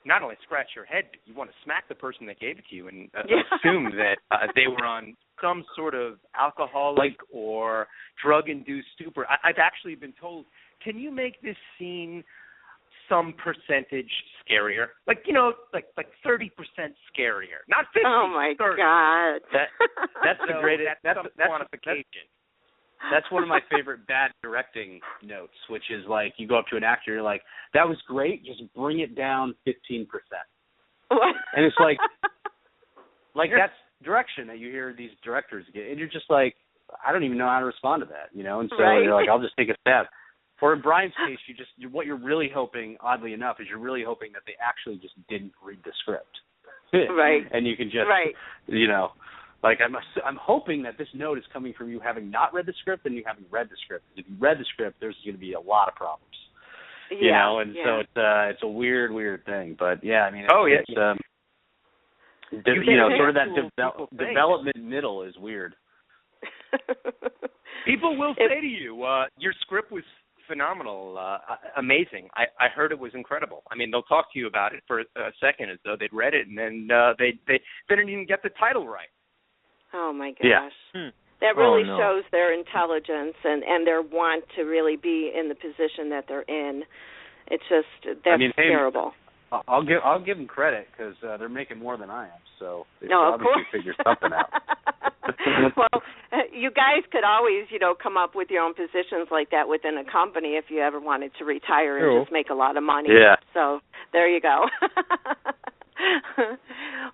not only scratch your head, but you want to smack the person that gave it to you and assume that they were on some sort of alcoholic or drug-induced stupor. I've actually been told, can you make this scene some percentage scarier? Like, like 30% scarier, not 50. Oh my 30. God! That's the greatest. That's quantification. That's one of my favorite bad directing notes, which is like you go up to an actor, you're like, "That was great, just bring it down 15%." What? And it's like that's direction that you hear these directors get, and you're just like, I don't even know how to respond to that, And so you're like, I'll just take a stab. Or in Brian's case, what you're really hoping, oddly enough, is you're really hoping that they actually just didn't read the script. Right. And you can just, like I'm hoping that this note is coming from you having not read the script and you having read the script. If you read the script, there's going to be a lot of problems. You know, and so it's a weird thing. But yeah, I mean, it's sort of that development middle is weird. People will say to you, your script was phenomenal, amazing. I heard it was incredible. I mean, they'll talk to you about it for a second as though they'd read it, and then they didn't even get the title right. Oh, my gosh. Yeah. That really shows their intelligence and their want to really be in the position that they're in. It's just, that's terrible. I'll give them credit because they're making more than I am, so they obviously figure something out. Well, you guys could always, come up with your own positions like that within a company if you ever wanted to retire and just make a lot of money. Yeah. So there you go.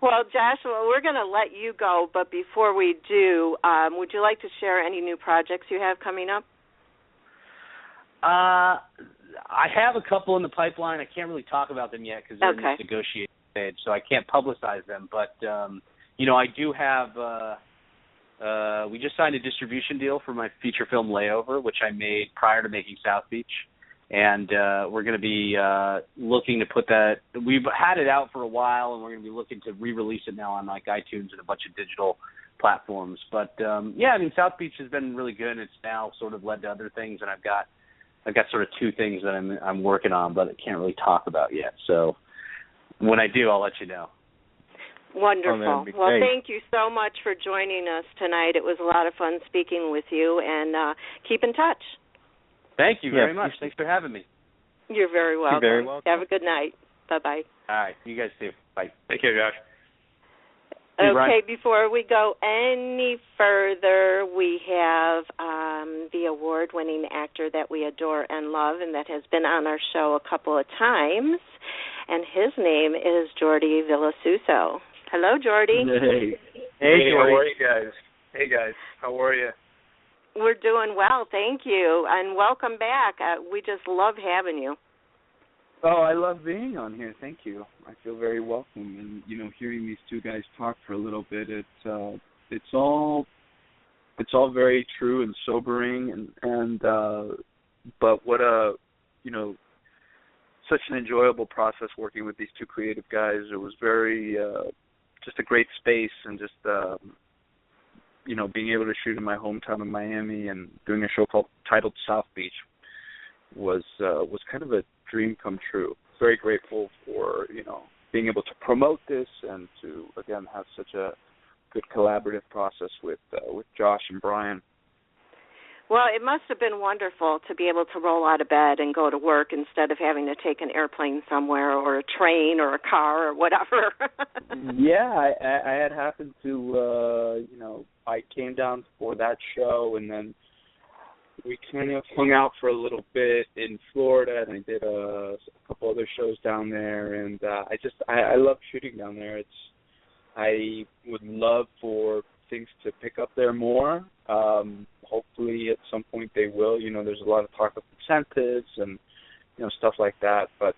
Well, Joshua, we're going to let you go, but before we do, would you like to share any new projects you have coming up? I have a couple in the pipeline. I can't really talk about them yet because they're in this negotiating stage, so I can't publicize them. But, I do have we just signed a distribution deal for my feature film Layover, which I made prior to making South Beach. And we're going to be looking to put that – we've had it out for a while, and we're going to be looking to re-release it now on, like, iTunes and a bunch of digital platforms. But, South Beach has been really good, and it's now sort of led to other things, and I've got sort of two things that I'm working on, but I can't really talk about yet. So when I do, I'll let you know. Wonderful. Well, thank you so much for joining us tonight. It was a lot of fun speaking with you, and keep in touch. Thank you very much. Thanks for having me. You're very welcome. You're very welcome. Have a good night. Bye-bye. All right. You guys too. Bye. Take care, Josh. Okay, before we go any further, we have the award-winning actor that we adore and love and that has been on our show a couple of times, and his name is Jordi Vilasuso. Hello, Jordi. Hey, how are you guys? Hey, guys. How are you? We're doing well, thank you, and welcome back. We just love having you. Oh, I love being on here. Thank you. I feel very welcome, and hearing these two guys talk for a little bit, it's all very true and sobering, and but what a such an enjoyable process working with these two creative guys. It was very just a great space, and just being able to shoot in my hometown of Miami and doing a show titled South Beach was kind of a dream come true. Very grateful for being able to promote this and to again have such a good collaborative process with Josh and Brian. Well, it must have been wonderful to be able to roll out of bed and go to work instead of having to take an airplane somewhere or a train or a car or whatever. Yeah, I had happened to, I came down for that show, and then we kind of hung out for a little bit in Florida, and I did a couple other shows down there, and I love shooting down there. I would love for things to pick up there more. Hopefully at some point they will. There's a lot of talk of incentives and stuff like that, but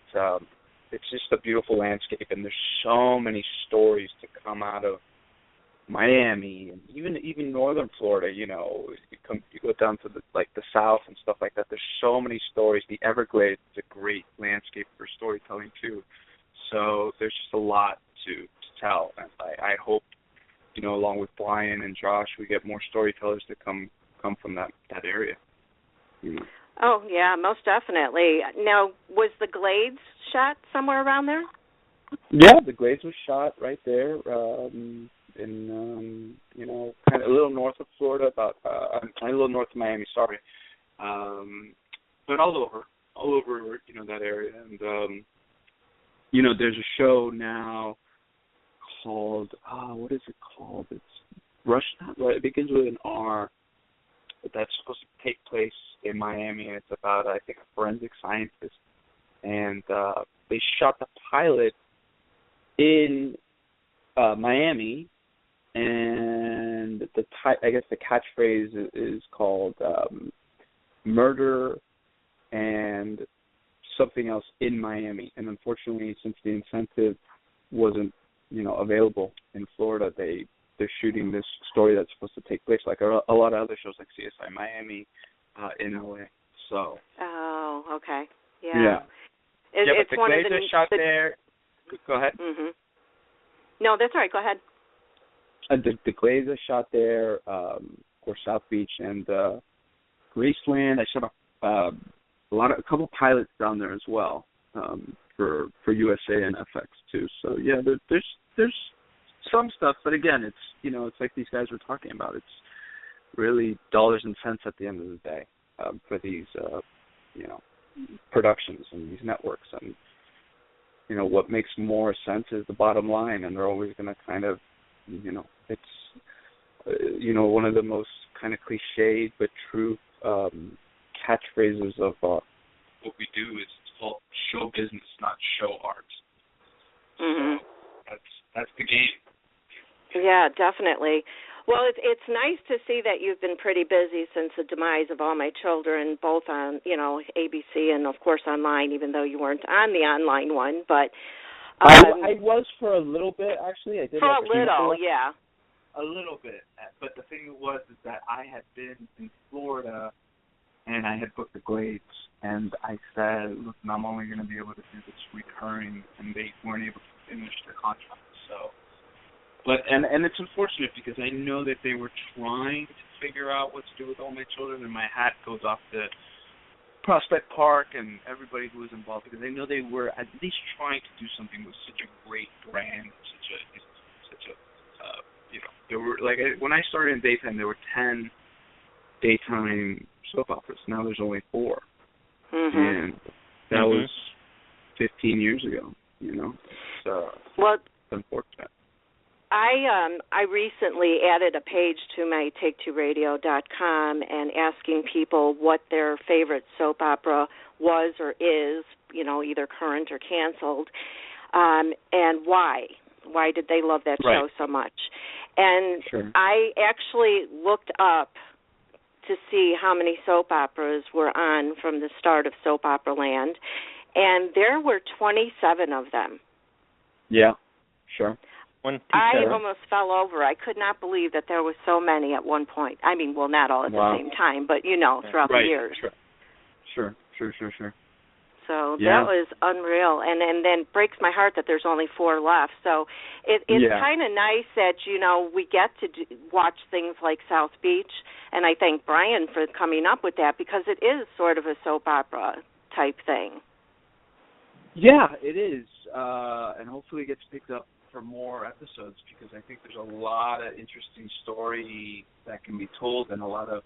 it's just a beautiful landscape, and there's so many stories to come out of Miami and even northern Florida. You go down to the south and stuff like that. There's so many stories. The Everglades is a great landscape for storytelling too. So there's just a lot to tell, and I hope along with Brian and Josh, we get more storytellers to come from that area. Oh yeah, most definitely. Now, was the Glades shot somewhere around there? Yeah, the Glades was shot right there. In kind of a little north of Florida, about a little north of Miami. Sorry, but all over, that area. And there's a show now called what is it called? It's Rush. It begins with an R. But that's supposed to take place in Miami, and it's about I think a forensic scientist, and they shot the pilot in Miami. And I guess the catchphrase is called murder and something else in Miami. And unfortunately, since the incentive wasn't available in Florida. They're shooting this story that's supposed to take place like a lot of other shows like CSI Miami in LA. So. Oh, okay. Yeah. It's but the one of Glazers shot there. Go ahead. Mhm. No, that's all right. Go ahead. The Glazers shot there, or South Beach and Graceland. I shot a couple pilots down there as well for USA and FX too. So yeah, there's some stuff, but again, it's like these guys were talking about. It's really dollars and cents at the end of the day for these productions and these networks, and what makes more sense is the bottom line, and they're always going to kind of it's one of the most kind of cliched but true catchphrases of what we do is it's called show business, not show art. Mhm. So that's the game. Yeah, definitely. Well, it's nice to see that you've been pretty busy since the demise of All My Children, both on ABC and of course online, even though you weren't on the online one. But I was for a little bit actually. I did for a little, yeah. A little bit, but the thing was is that I had been in Florida and I had booked the Glades, and I said, look, I'm only going to be able to do this recurring, and they weren't able to finish the contract. So, but and it's unfortunate because I know that they were trying to figure out what to do with All My Children, and my hat goes off to Prospect Park and everybody who was involved, because I know they were at least trying to do something with such a great brand, such a there were, like, when I started in daytime, there were 10 daytime soap operas. Now there's only 4. Mm-hmm. And that was 15 years ago, So well, it's unfortunate. I recently added a page to my Take2Radio.com and asking people what their favorite soap opera was or is, either current or canceled, and why. Why did they love that show so much? And sure. I actually looked up to see how many soap operas were on from the start of Soap Opera Land, and there were 27 of them. Yeah, sure. I almost fell over. I could not believe that there was so many at one point. I mean, well, not all at the same time, but, throughout the years. Sure. So that was unreal, and then breaks my heart that there's only 4 left. So it's kind of nice that we get to watch things like South Beach, and I thank Brian for coming up with that because it is sort of a soap opera type thing. Yeah, it is, and hopefully it gets picked up for more episodes because I think there's a lot of interesting story that can be told, and a lot of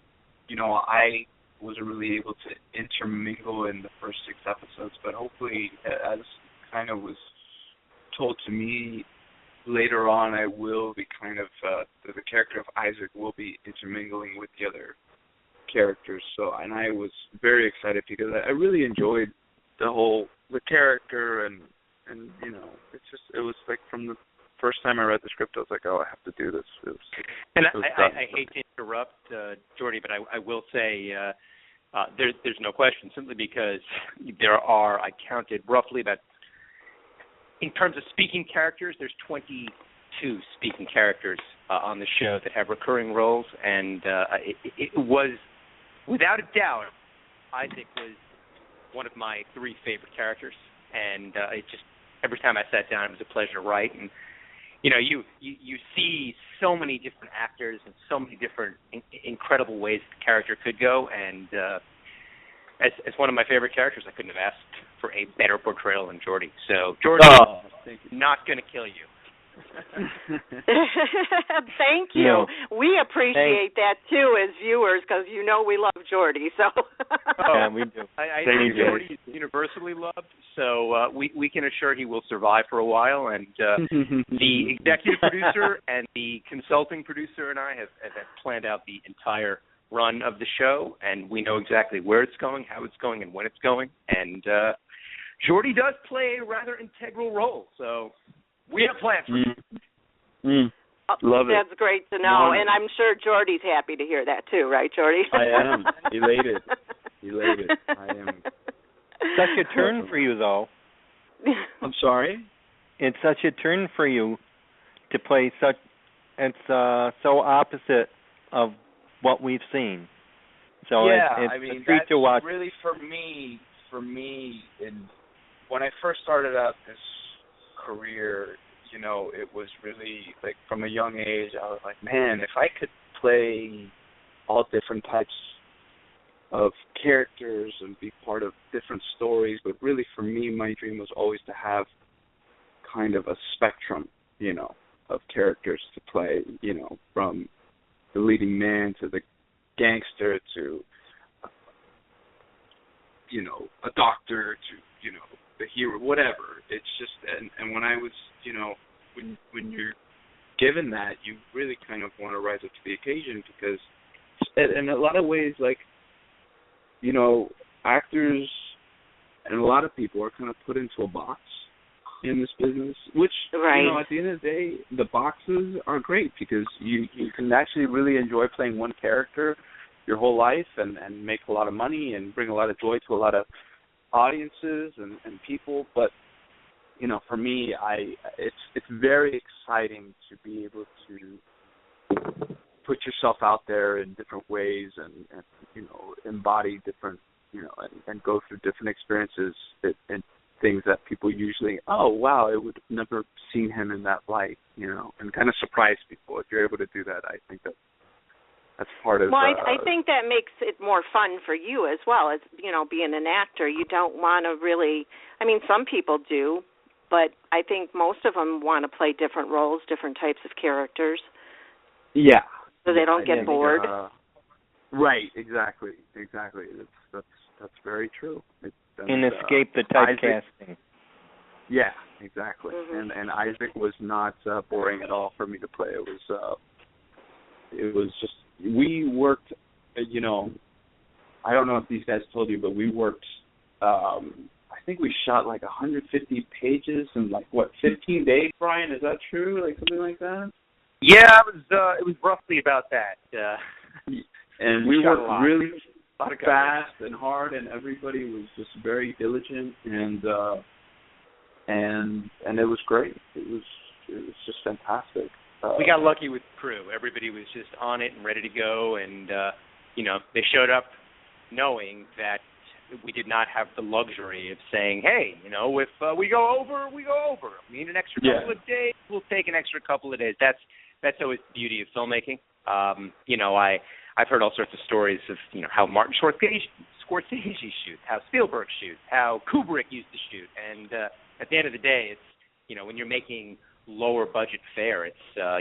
I wasn't really able to intermingle in the first 6 episodes, but hopefully, as kind of was told to me later on, I will be kind of, the character of Isaac will be intermingling with the other characters. So, and I was very excited because I really enjoyed the character and it was like from the first time I read the script, I was like, oh, I have to do this. I hate to interrupt, Jordi, but I will say there's no question, simply because there are, I counted roughly about, in terms of speaking characters, there's 22 speaking characters on the show that have recurring roles, and it was, without a doubt, Isaac was one of my 3 favorite characters, and it just, every time I sat down, it was a pleasure to write, and you see so many different actors and so many different incredible ways the character could go, and as one of my favorite characters, I couldn't have asked for a better portrayal than Jordi. So, Jordi, not going to kill you. Thank you. No. We appreciate that too as viewers because we love Jordi. So. Yeah, we do. I think Jordi is universally loved, so we can assure he will survive for a while. And the executive producer and the consulting producer and I have planned out the entire run of the show, and we know exactly where it's going, how it's going, and when it's going. And Jordi does play a rather integral role, so we have plans for you. Love it. That's great to know, and I'm sure Jordi's happy to hear that too, right, Jordi? I am. Elated. I am. Such a turn for you, though. I'm sorry? It's such a turn for you to play such. It's so opposite of what we've seen. So it's a treat to watch. Really for me, when I first started out this career, it was really like from a young age, I was like, man, if I could play all different types of characters and be part of different stories, but really for me, my dream was always to have kind of a spectrum, of characters to play, from the leading man to the gangster to, a doctor to, the hero, whatever. It's just, and when I was, when you're given that, you really kind of want to rise up to the occasion because, in a lot of ways, like, actors and a lot of people are kind of put into a box in this business, which, at the end of the day, the boxes are great because you can actually really enjoy playing one character your whole life and make a lot of money and bring a lot of joy to a lot of audiences and people. But, for me, it's very exciting to be able to put yourself out there in different ways and embody different, and go through different experiences and things that people usually, oh, wow, I would have never seen him in that light, and kind of surprise people. If you're able to do that, I think that's part of... Well, I think that makes it more fun for you as well as, being an actor. You don't want to really, some people do, but I think most of them want to play different roles, different types of characters. Yeah. So they don't get bored. Right, exactly. That's very true. And escape the typecasting. Yeah, exactly. Mm-hmm. And Isaac was not boring at all for me to play. It was just, we worked, I don't know if these guys told you, but we worked, I think we shot like 150 pages in 15 days, Brian? Is that true? Like something like that? Yeah, it was roughly about that. And we worked really fast and hard, and everybody was just very diligent, and it was great. It was just fantastic. We got lucky with the crew. Everybody was just on it and ready to go, and they showed up knowing that we did not have the luxury of saying, hey, if we go over, we go over. We need an extra couple of days, we'll take an extra couple of days. That's always the beauty of filmmaking. I've heard all sorts of stories of how Martin Scorsese shoots, how Spielberg shoots, how Kubrick used to shoot, and at the end of the day, it's when you're making lower budget fare, it's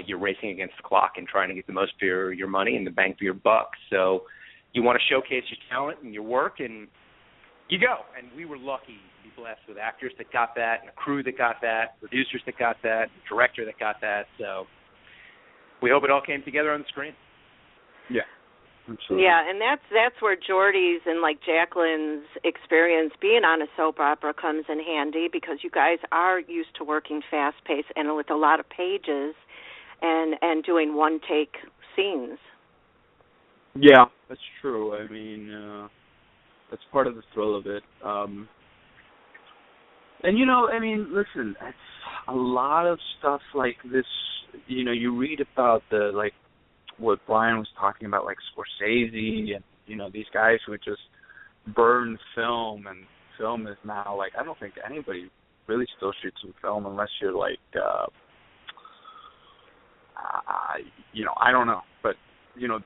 you're racing against the clock and trying to get the most for your money and the bang for your buck. So you want to showcase your talent and your work, and you go. And we were lucky to be blessed with actors that got that, and a crew that got that, producers that got that, a director that got that. So we hope it all came together on the screen. Yeah. Absolutely. Yeah, and that's where Jordi's and Jacqueline's experience being on a soap opera comes in handy, because you guys are used to working fast-paced and with a lot of pages and doing one-take scenes. Yeah, that's true. That's part of the thrill of it. And listen, it's a lot of stuff like this. You read about what Brian was talking about, like Scorsese and, these guys who just burn film, and film is now, I don't think anybody really still shoots some film unless you're I don't know. But,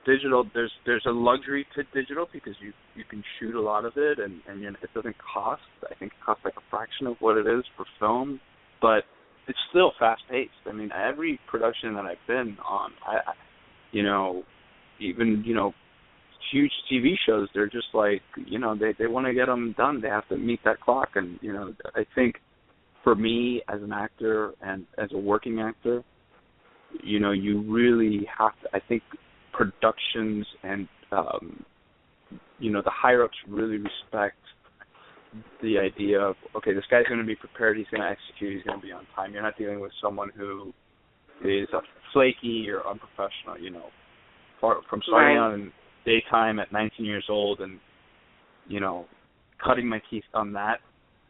digital, there's a luxury to digital because you can shoot a lot of it and it doesn't cost. I think it costs a fraction of what it is for film, but it's still fast-paced. Every production that I've been on, even huge TV shows, they're just they want to get them done. They have to meet that clock. And, I think for me as an actor and as a working actor, you really have to, I think productions and, the higher-ups really respect the idea of, okay, this guy's going to be prepared, he's going to execute, he's going to be on time. You're not dealing with someone who is flaky or unprofessional, from starting out in daytime at 19 years old and, cutting my teeth on that,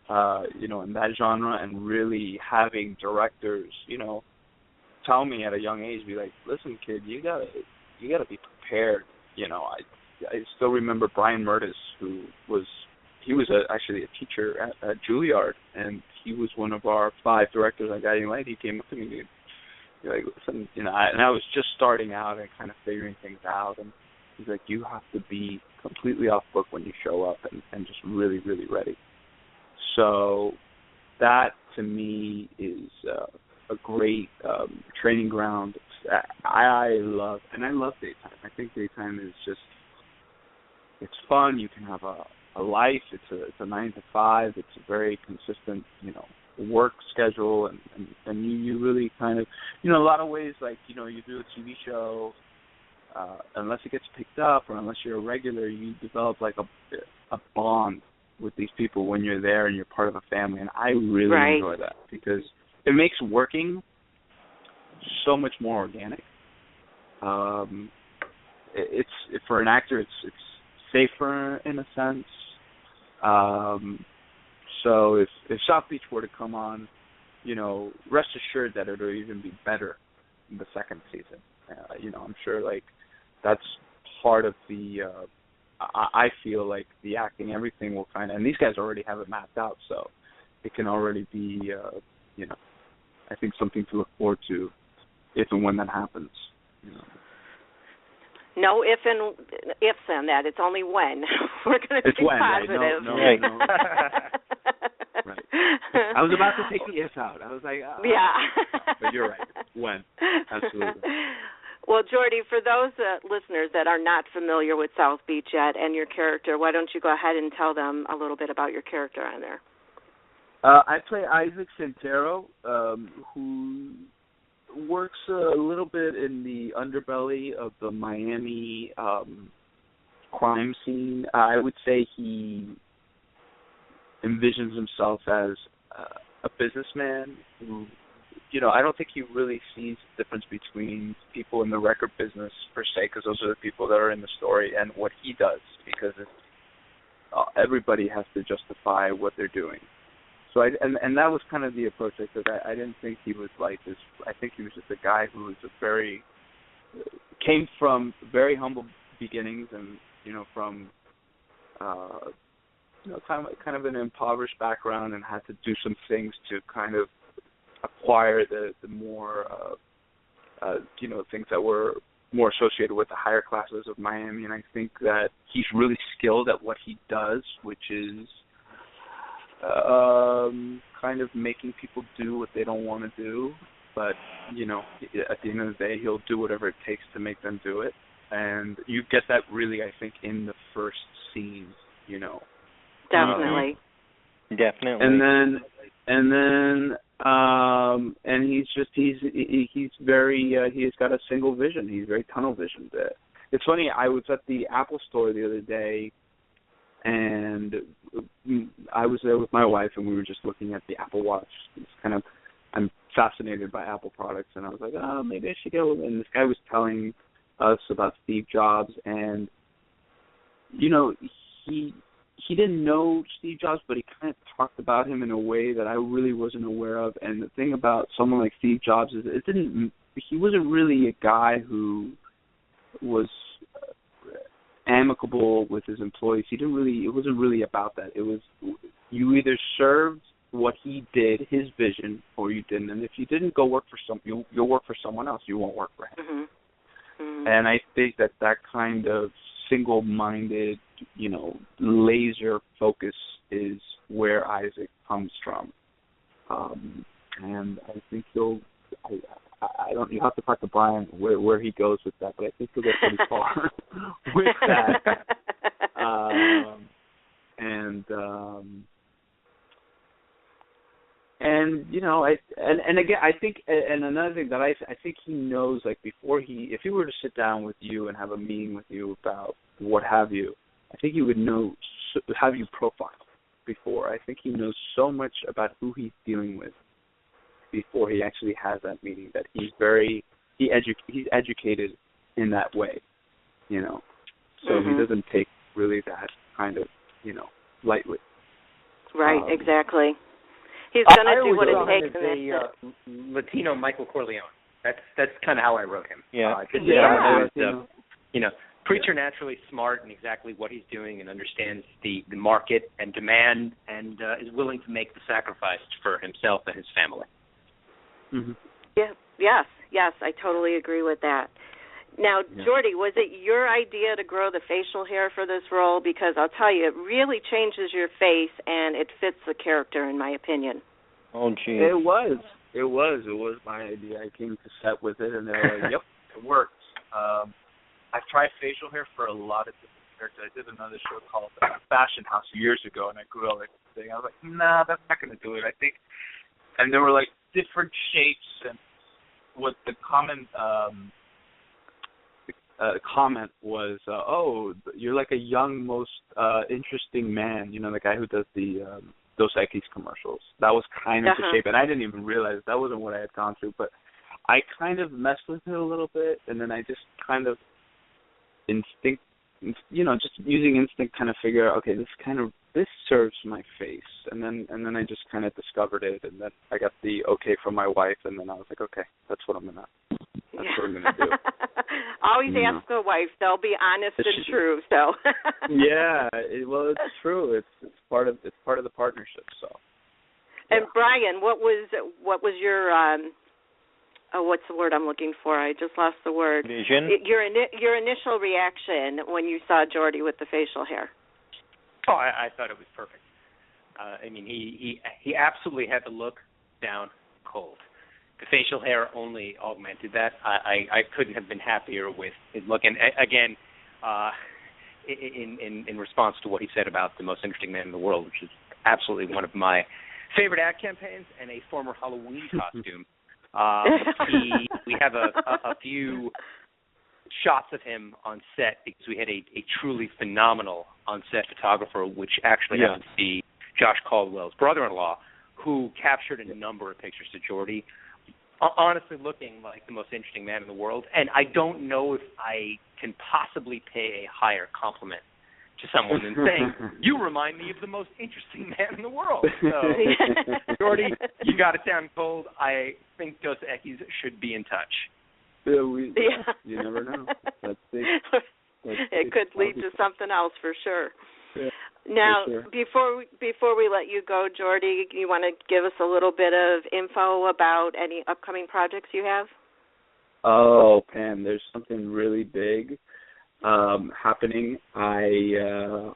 in that genre, and really having directors, tell me at a young age, be like, listen, kid, you gotta be prepared. You know, I still remember Brian Murtis, who was actually a teacher at Juilliard, and he was one of our 5 directors on Guiding Light. He came up to me, and he's like, listen, you know, and I was just starting out and kind of figuring things out, and he's like, you have to be completely off book when you show up and just really, really ready. So that, to me, is a great training ground. I love daytime. I think daytime is just, it's fun. You can have a life. It's a 9 to 5. It's a very consistent, you know, work schedule, and you really kind of, you know, a lot of ways, like, you know, you do a TV show, unless it gets picked up or unless you're a regular, you develop like a bond with these people when you're there and you're part of a family, and I really enjoy that because it makes working so much more organic. It's for an actor, it's safer in a sense. So if South Beach were to come on, you know, rest assured that it'll even be better in the second season. You know, I'm sure like that's part of the. I feel like the acting, everything will kind of, and these guys already have it mapped out, so it can already be, you know, I think something to look forward to if and when that happens. You know. No ifs in that. It's only when. We're going to be when, positive. Right? No. Right. I was about to take the if out. I was like, yeah. But you're right. When. Absolutely. Well, Jordi, for those listeners that are not familiar with South Beach yet and your character, why don't you go ahead and tell them a little bit about your character on there? I play Isaac Santero, who works a little bit in the underbelly of the Miami crime scene. I would say he envisions himself as a businessman who, you know, I don't think he really sees the difference between people in the record business per se, because those are the people that are in the story, and what he does, because everybody has to justify what they're doing. So and that was kind of the approach I took. I didn't think he was like this. I think he was just a guy who was came from very humble beginnings, and you know, from you know, kind of an impoverished background, and had to do some things to kind of acquire the more you know, things that were more associated with the higher classes of Miami. And I think that he's really skilled at what he does, which is kind of making people do what they don't want to do. But, you know, at the end of the day, he'll do whatever it takes to make them do it. And you get that really, I think, in the first scene, you know. Definitely. Definitely. And then he's very he's got a single vision. He's very tunnel visioned. It's funny, I was at the Apple store the other day, and I was there with my wife, and we were just looking at the Apple Watch. I'm fascinated by Apple products, and I was like, oh, maybe I should go. And this guy was telling us about Steve Jobs, and you know, he didn't know Steve Jobs, but he kind of talked about him in a way that I really wasn't aware of. And the thing about someone like Steve Jobs is he wasn't really a guy who was amicable with his employees. It wasn't really about that. It was, you either served what he did, his vision, or you didn't. And if you didn't go work for you'll work for someone else. You won't work for him. Mm-hmm. Mm-hmm. And I think that kind of single-minded, you know, laser focus is where Isaac comes from. And I think you'll have to talk to Brian where he goes with that, but I think he'll get pretty far with that. And you know, and again, I think, and another thing that I think he knows, like, if he were to sit down with you and have a meeting with you about what have you, I think he would have you profiled before. I think he knows so much about who he's dealing with before he actually has that meeting, that he's educated in that way, you know. So he doesn't take really that kind of, you know, lightly. Right, exactly. He's going to do what it takes. Latino Michael Corleone. That's kind of how I wrote him. Yeah. Preternaturally smart in exactly what he's doing and understands the market and demand and is willing to make the sacrifice for himself and his family. Mm-hmm. Yes, I totally agree with that. Now, Jordi, was it your idea to grow the facial hair for this role? Because I'll tell you, it really changes your face and it fits the character, in my opinion. Oh, gee. It was my idea. I came to set with it, and they were like, "Yep, it works." I've tried facial hair for a lot of different characters. I did another show called Fashion House years ago, and I grew out like the thing. I was like, "Nah, that's not going to do it." I think, and there were like different shapes, and what the common comment was, "Oh, you're like a young, most interesting man." You know, the guy who does the Dos Equis commercials. That was kind of the shape, and I didn't even realize that wasn't what I had gone through. But I kind of messed with it a little bit, and then I just kind of just using instinct, kind of figure out, okay, this serves my face, and then I just kind of discovered it, and then I got the okay from my wife, and then I was like, okay, that's what I'm gonna do. Always ask the wife; they'll be honest and true. So. It's true. It's part of the partnership. So. And Brian, what was your what's the word I'm looking for? I just lost the word. Vision. Your initial reaction when you saw Jordi with the facial hair. Oh, I thought it was perfect. He absolutely had the look down cold. The facial hair only augmented that. I couldn't have been happier with his look. And again, in response to what he said about the most interesting man in the world, which is absolutely one of my favorite ad campaigns and a former Halloween costume. We have a few shots of him on set because we had a truly phenomenal on-set photographer, which actually happened to be Josh Caldwell's brother-in-law, who captured a number of pictures to Jordi, honestly looking like the most interesting man in the world. And I don't know if I can possibly pay a higher compliment to someone than saying, you remind me of the most interesting man in the world. So, Jordi, you got it down cold. I think Dos Equis should be in touch. You never know. It could lead to something else for sure. Yeah, now, for sure. before we let you go, Jordi, you want to give us a little bit of info about any upcoming projects you have? Oh, Pam, there's something really big happening. I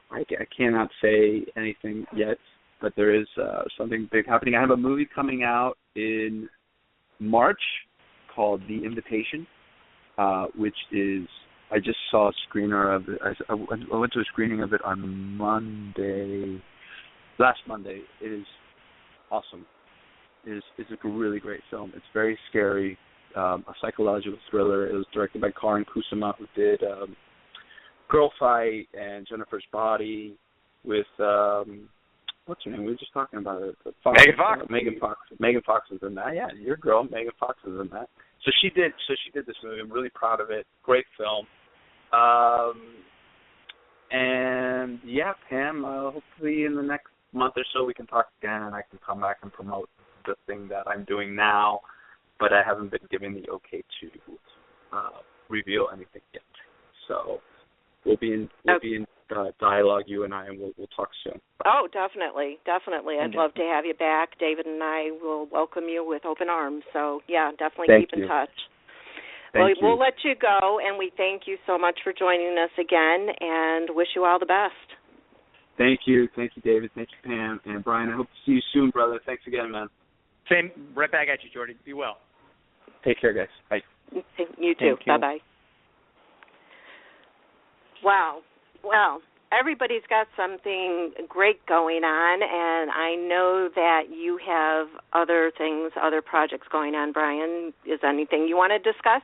cannot say anything yet, but there is something big happening. I have a movie coming out in March called The Invitation, which is, I just saw a screener of it. I went to a screening of it on last Monday. It is awesome. It's a really great film. It's very scary, a psychological thriller. It was directed by Karin Kusama, who did Girl Fight and Jennifer's Body with, what's her name? We were just talking about it. Megan Fox. Megan Fox is in that. Yeah, your girl, Megan Fox is in that. So she did this movie. I'm really proud of it. Great film. And yeah, Pam, hopefully in the next month or so we can talk again and I can come back and promote the thing that I'm doing now, but I haven't been given the okay to reveal anything yet. So we'll be in dialogue, you and I, and we'll talk soon. Oh, definitely. I'd love to have you back. David and I will welcome you with open arms. So yeah, definitely keep in touch. We'll let you go, and we thank you so much for joining us again, and wish you all the best. Thank you, David. Thank you, Pam. And Brian, I hope to see you soon, brother. Thanks again, man. Same, right back at you, Jordi. Be well. Take care, guys. Bye. You too. Bye-bye. Wow. Well, everybody's got something great going on, and I know that you have other projects going on, Brian. Is there anything you want to discuss?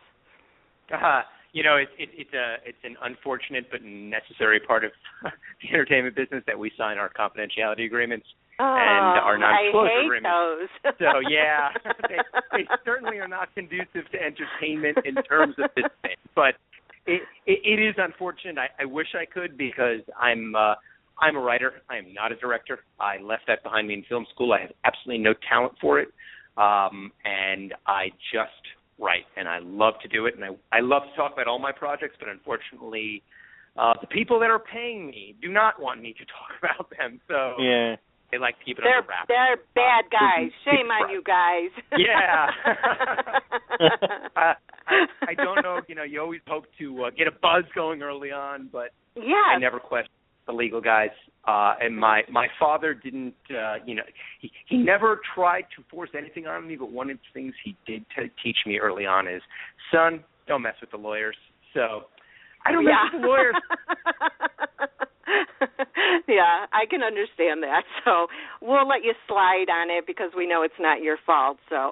It's an unfortunate but necessary part of the entertainment business that we sign our confidentiality agreements and our non-disclosure agreements. I hate those. So yeah, they certainly are not conducive to entertainment in terms of this thing. But it is unfortunate. I wish I could, because I'm a writer. I am not a director. I left that behind me in film school. I have absolutely no talent for it, and I just right, and I love to do it, and I love to talk about all my projects, but unfortunately, the people that are paying me do not want me to talk about them, so they like to keep it under wraps. They're bad guys. Shame on you guys. Yeah. I don't know, you always hope to get a buzz going early on, but I never question the legal guys. And my father didn't, he never tried to force anything on me, but one of the things he did teach me early on is, son, don't mess with the lawyers. So I don't mess with the lawyers. Yeah, I can understand that. So we'll let you slide on it because we know it's not your fault. So,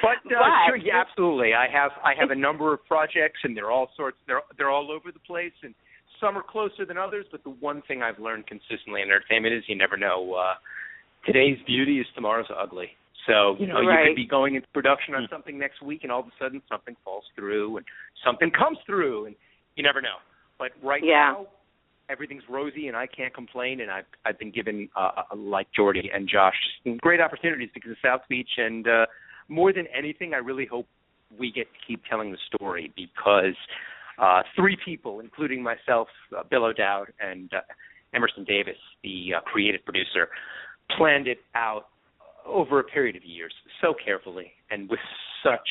but sure, yeah, absolutely. I have a number of projects, and they're all sorts. They're all over the place, and some are closer than others. But the one thing I've learned consistently in entertainment is you never know. Today's beauty is tomorrow's ugly. So you could be going into production on something next week, and all of a sudden something falls through, and something comes through, and you never know. But right now, everything's rosy, and I can't complain. And I've been given, like Jordi and Josh, some great opportunities because of South Beach. And more than anything, I really hope we get to keep telling the story because 3 people, including myself, Bill O'Dowd, and Emerson Davis, the creative producer, planned it out over a period of years so carefully and with such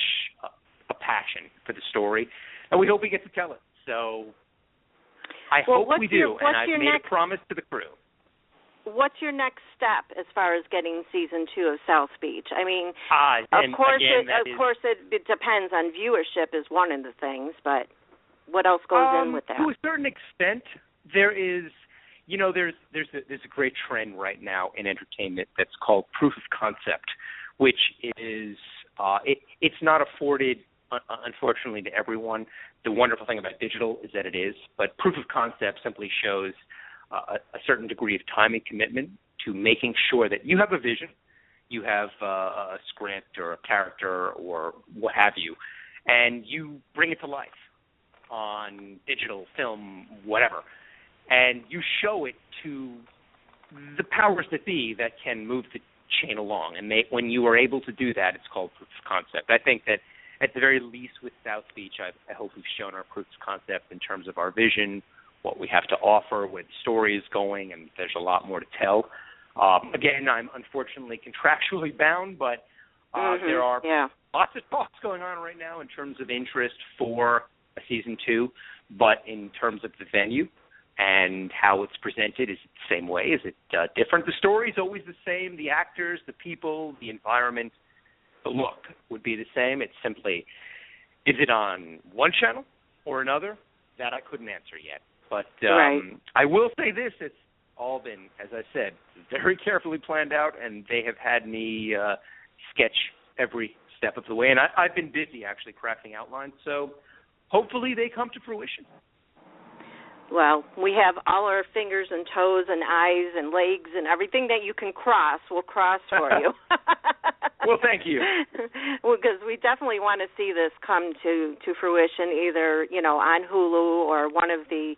a passion for the story. And we hope we get to tell it. So I hope we do, and I've made a promise to the crew. What's your next step as far as getting season 2 of South Beach? I mean, of course it depends on viewership is one of the things, but what else goes in with that? To a certain extent, there is, there's a great trend right now in entertainment that's called proof of concept, which is it's not afforded, unfortunately, to everyone. The wonderful thing about digital is that it is, but proof of concept simply shows a certain degree of time and commitment to making sure that you have a vision, you have a script or a character or what have you, and you bring it to life on digital, film, whatever, and you show it to the powers that be that can move the chain along. And when you are able to do that, it's called proof of concept. I think that at the very least with South Beach, I hope we've shown our proof of concept in terms of our vision, what we have to offer, where the story is going, and there's a lot more to tell. Again, I'm unfortunately contractually bound, but there are lots of talks going on right now in terms of interest for a season 2, but in terms of the venue and how it's presented, is it the same way? Is it different? The story's always the same. The actors, the people, the environment, the look would be the same. It's simply, is it on one channel or another? That I couldn't answer yet. But I will say this, it's all been, as I said, very carefully planned out, and they have had me sketch every step of the way. And I've been busy actually crafting outlines, so hopefully they come to fruition. Well, we have all our fingers and toes and eyes and legs and everything that you can cross, we'll cross for you. Well, thank you. Well, because we definitely want to see this come to fruition, either, on Hulu or one of the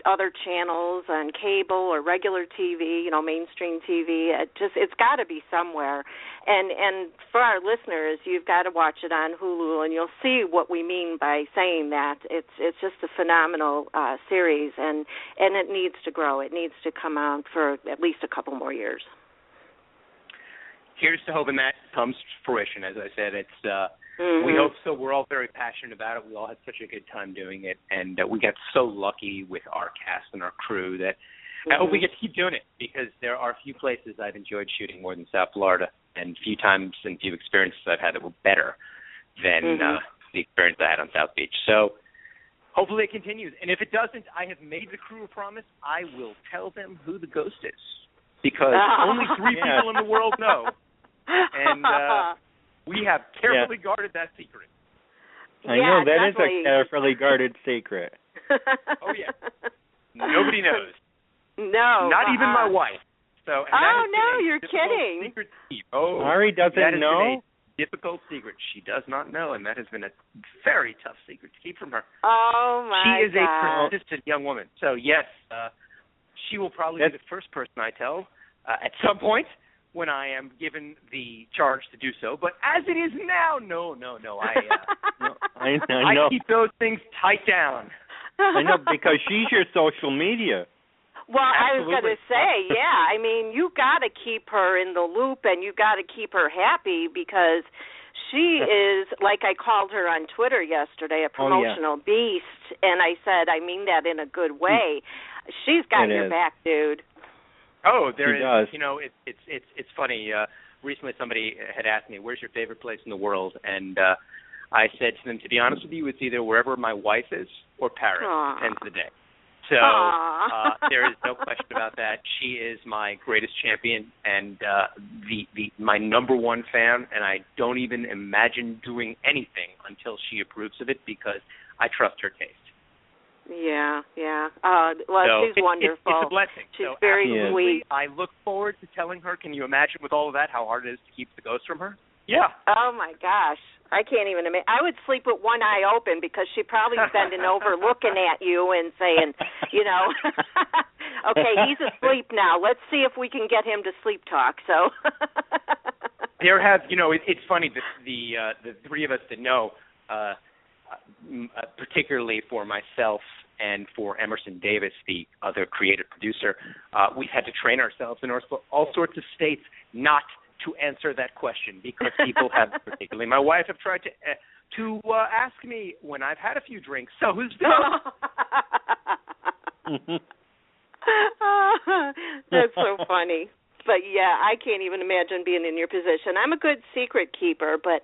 other channels on cable or regular TV, mainstream TV. It's got to be somewhere. And for our listeners, you've got to watch it on Hulu, and you'll see what we mean by saying that. It's just a phenomenal series, and it needs to grow. It needs to come out for at least a couple more years. Here's to hoping that comes to fruition. As I said, it's we hope so. We're all very passionate about it. We all had such a good time doing it, and we got so lucky with our cast and our crew that I hope we get to keep doing it, because there are few places I've enjoyed shooting more than South Florida, and few times and few experiences I've had that were better than the experience I had on South Beach. So hopefully it continues. And if it doesn't, I have made the crew a promise. I will tell them who the ghost is, because only 3 people in the world know. And we have carefully guarded that secret. I know, that definitely is a carefully guarded secret. Oh, yeah. Nobody knows. No. Not even my wife. So, no, you're kidding. Secret to keep. Oh, Mari doesn't know? Difficult secret. She does not know, and that has been a very tough secret to keep from her. Oh, my God. She is a persistent young woman. So, yes, she will probably be the first person I tell at some point, when I am given the charge to do so. But as it is now, no. I keep those things tight down. I know, because she's your social media. Well, Absolutely. I was going to say, yeah. I mean, you got to keep her in the loop, and you got to keep her happy, because she is, like I called her on Twitter yesterday, a promotional beast, and I said, I mean that in a good way. She's got your back, dude. Oh, there she is. Does. You know, it's funny. Recently, somebody had asked me, "Where's your favorite place in the world?" And I said to them, to be honest with you, it's either wherever my wife is or Paris. Aww. Ends of the day. So there is no question about that. She is my greatest champion and my number one fan, and I don't even imagine doing anything until she approves of it, because I trust her taste. Yeah. So she's wonderful. It's a blessing. She's so very absolutely, sweet. I look forward to telling her. Can you imagine with all of that how hard it is to keep the ghost from her? Yeah. Oh, my gosh. I can't even imagine. I would sleep with one eye open, because she'd probably be bending over looking at you and saying, you know, okay, he's asleep now. Let's see if we can get him to sleep talk. So there have, you know, it's funny that the three of us that know, particularly for myself and for Emerson Davis, the other creative producer, we've had to train ourselves in all sorts of states not to answer that question, because people have, particularly my wife, have tried to ask me when I've had a few drinks. So who's That's so funny. But yeah, I can't even imagine being in your position. I'm a good secret keeper, but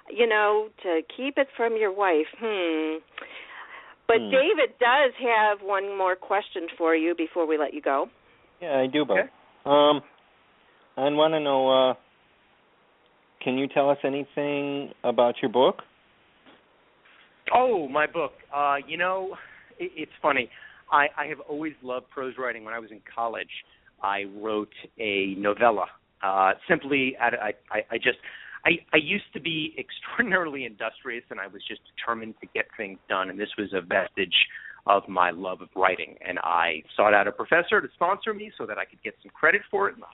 you know, to keep it from your wife, But David does have one more question for you before we let you go. Yeah, I do, Bob. Okay. I want to know, can you tell us anything about your book? Oh, my book. You know, it's funny. I have always loved prose writing. When I was in college, I wrote a novella. Simply, I used to be extraordinarily industrious, and I was just determined to get things done, and this was a vestige of my love of writing. And I sought out a professor to sponsor me so that I could get some credit for it, and I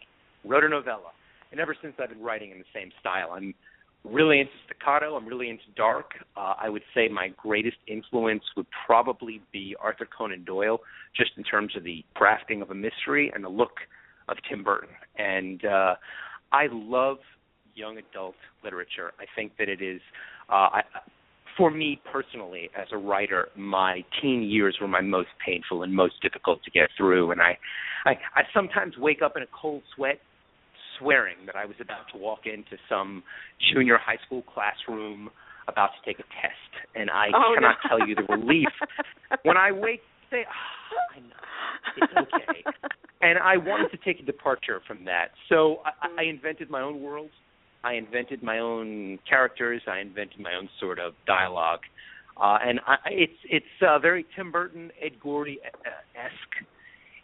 wrote a novella. And ever since, I've been writing in the same style. I'm really into staccato. I'm really into dark. I would say my greatest influence would probably be Arthur Conan Doyle, just in terms of the crafting of a mystery and the look of Tim Burton. And I love young adult literature. I think that it is, for me personally, as a writer, my teen years were my most painful and most difficult to get through. And I sometimes wake up in a cold sweat, swearing that I was about to walk into some junior high school classroom about to take a test, and I cannot tell you the relief when I wake and say, I know, it's okay. And I wanted to take a departure from that. So I invented my own world. I invented my own characters. I invented my own sort of dialogue. And it's very Tim Burton, Ed Gordy-esque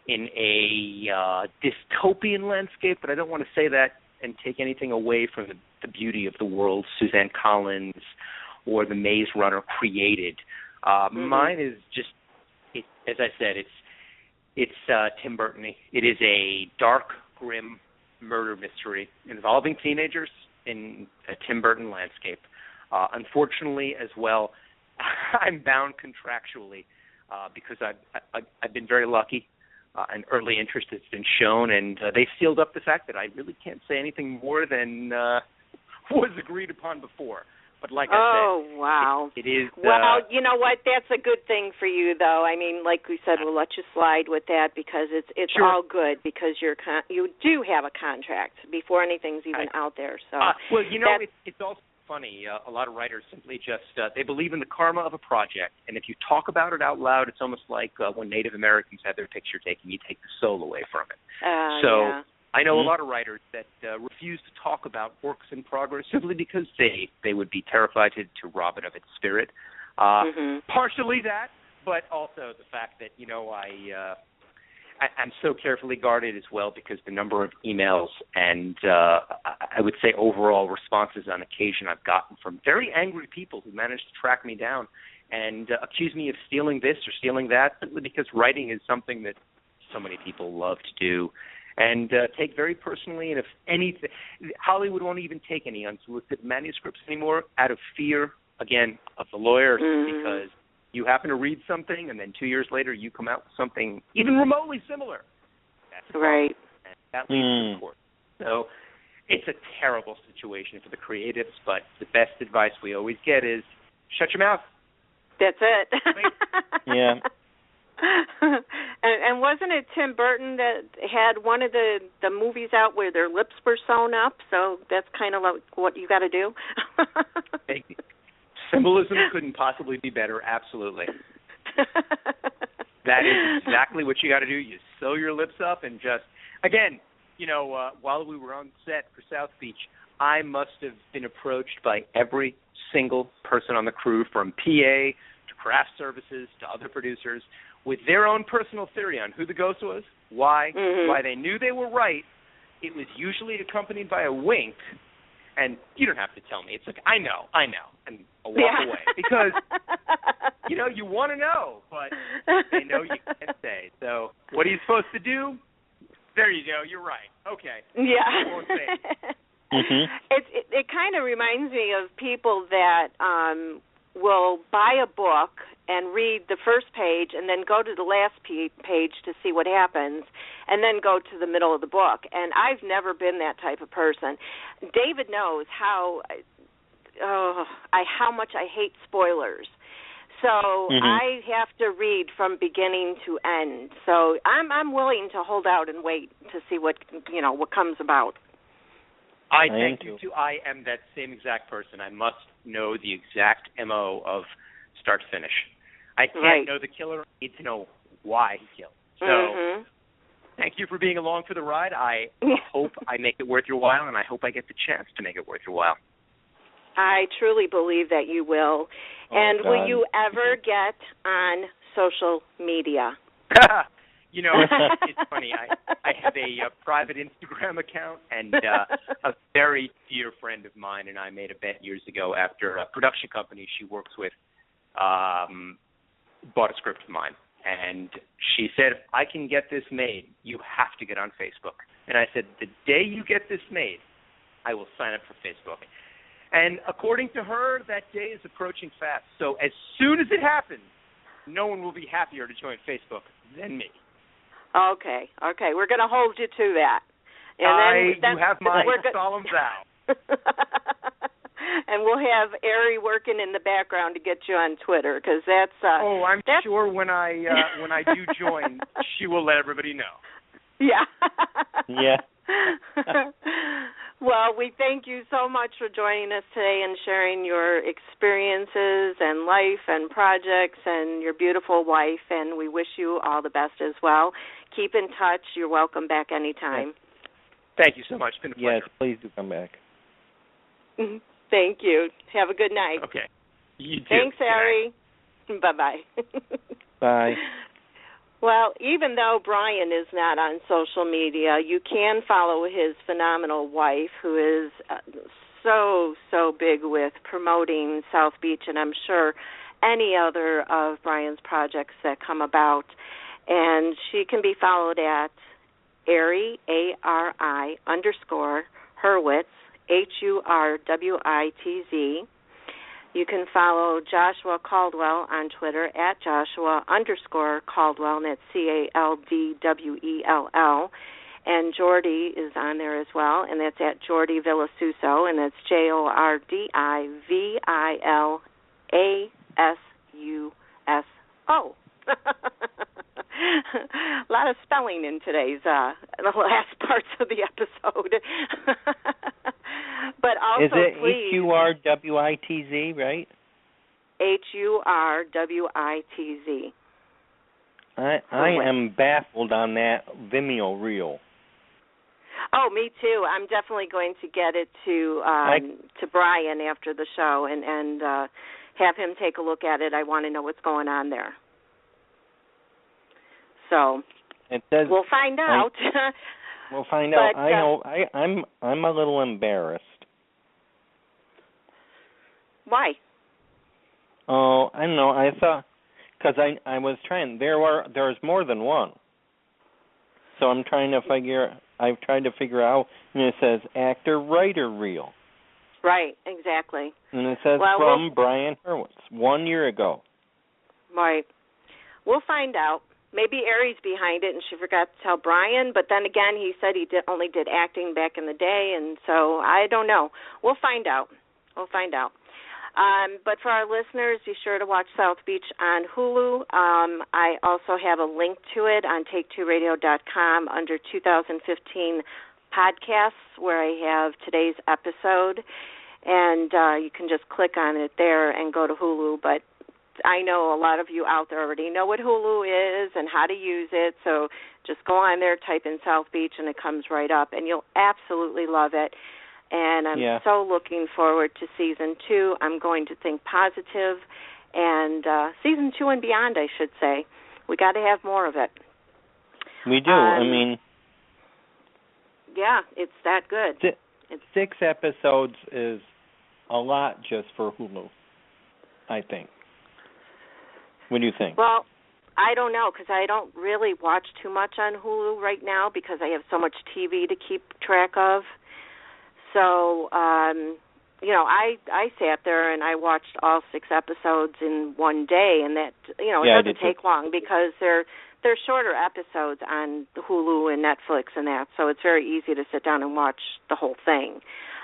in a dystopian landscape, but I don't want to say that and take anything away from the beauty of the world Suzanne Collins or the Maze Runner created. Mine is just, as I said, it's Tim Burton. It is a dark, grim murder mystery involving teenagers in a Tim Burton landscape. Unfortunately, as well, I'm bound contractually because I've been very lucky. An early interest has been shown, and they've sealed up the fact that I really can't say anything more than was agreed upon before. But like I said, wow. It is. Well, you know what? That's a good thing for you, though. I mean, like we said, we'll let you slide with that because it's sure. all good because you do have a contract before anything's even out there. So well, you know, it's also funny. A lot of writers simply just they believe in the karma of a project, and if you talk about it out loud, it's almost like when Native Americans had their picture taken, you take the soul away from it. Yeah. I know a lot of writers that refuse to talk about works in progress simply because they would be terrified to rob it of its spirit. Partially that, but also the fact that, you know, I'm so carefully guarded as well because the number of emails and I would say overall responses on occasion I've gotten from very angry people who managed to track me down and accuse me of stealing this or stealing that simply because writing is something that so many people love to do. and take very personally. And if anything, Hollywood won't even take any unsolicited manuscripts anymore out of fear, again, of the lawyers, because you happen to read something, and then 2 years later you come out with something even remotely similar. That's right. And that leads to court. So it's a terrible situation for the creatives, but the best advice we always get is shut your mouth. That's it. Yeah. And wasn't it Tim Burton that had one of the movies out where their lips were sewn up? So that's kind of like what you got to do. Symbolism couldn't possibly be better. Absolutely. That is exactly what you got to do. You sew your lips up and just, again, while we were on set for South Beach, I must have been approached by every single person on the crew, from PA to craft services to other producers, with their own personal theory on who the ghost was, why they knew they were right. It was usually accompanied by a wink, and you don't have to tell me. It's like, I know, and I'll walk away. Because, you want to know, but they know you can't say. So what are you supposed to do? There you go. You're right. Okay. Yeah. I won't say it. It kind of reminds me of people that will buy a book and read the first page and then go to the last page to see what happens and then go to the middle of the book. And I've never been that type of person. David knows how much I hate spoilers. So I have to read from beginning to end. So I'm willing to hold out and wait to see what comes about. I thank you too. I am that same exact person. I must know the exact MO of start to finish. I can't know the killer. I need to know why he killed. So thank you for being along for the ride. I hope I make it worth your while, and I hope I get the chance to make it worth your while. I truly believe that you will. Will you ever get on social media? It's funny. I have a private Instagram account, and a very dear friend of mine and I made a bet years ago after a production company she works with bought a script of mine. And she said, if I can get this made, you have to get on Facebook. And I said, the day you get this made, I will sign up for Facebook. And according to her, that day is approaching fast. So as soon as it happens, no one will be happier to join Facebook than me. Okay. We're going to hold you to that. And you have my solemn vow. And we'll have Ari working in the background to get you on Twitter, because that's. I'm sure when I do join, she will let everybody know. Yeah. Yeah. Well, we thank you so much for joining us today and sharing your experiences and life and projects and your beautiful wife, and we wish you all the best as well. Keep in touch. You're welcome back anytime. Thank you so much. It's been a pleasure. Yes, please do come back. Thank you. Have a good night. Okay. You too. Thanks, Ari. Bye-bye. Bye. Well, even though Brian is not on social media, you can follow his phenomenal wife, who is so big with promoting South Beach, and I'm sure any other of Brian's projects that come about. And she can be followed at Ari, ARI, _Hurwitz, HURWITZ. You can follow Joshua Caldwell on Twitter at Joshua _Caldwell, and that's CALDWELL. And Jordi is on there as well, and that's at Jordi Vilasuso, and that's JORDIVILASUSO. A lot of spelling in today's the last parts of the episode. But also, is it please, HURWITZ, right? HURWITZ. I am baffled on that Vimeo reel. Oh, me too. I'm definitely going to get it to Brian after the show and have him take a look at it. I want to know what's going on there. So it says, we'll find out. We'll find out. I know. I'm a little embarrassed. Why? Oh, I don't know. I thought, because I was trying. There's more than one. so I've tried to figure out, and it says actor-writer reel. Right, exactly. And it says from Brian Hurwitz, 1 year ago. Right. We'll find out. Maybe Ari's behind it and she forgot to tell Brian, but then again, he said he only did acting back in the day, and so I don't know. We'll find out. But for our listeners, be sure to watch South Beach on Hulu. I also have a link to it on take2radio.com under 2015 podcasts where I have today's episode, and you can just click on it there and go to Hulu. But I know a lot of you out there already know what Hulu is and how to use it, so just go on there, type in South Beach, and it comes right up, and you'll absolutely love it. And I'm so looking forward to Season 2. I'm going to think positive, and Season 2 and beyond, I should say. We got to have more of it. We do. Yeah, it's that good. 6 episodes is a lot just for Hulu, I think. What do you think? Well, I don't know, because I don't really watch too much on Hulu right now because I have so much TV to keep track of. So, I sat there and I watched all 6 episodes in one day, and that, it doesn't take long because they're shorter episodes on Hulu and Netflix and that, so it's very easy to sit down and watch the whole thing.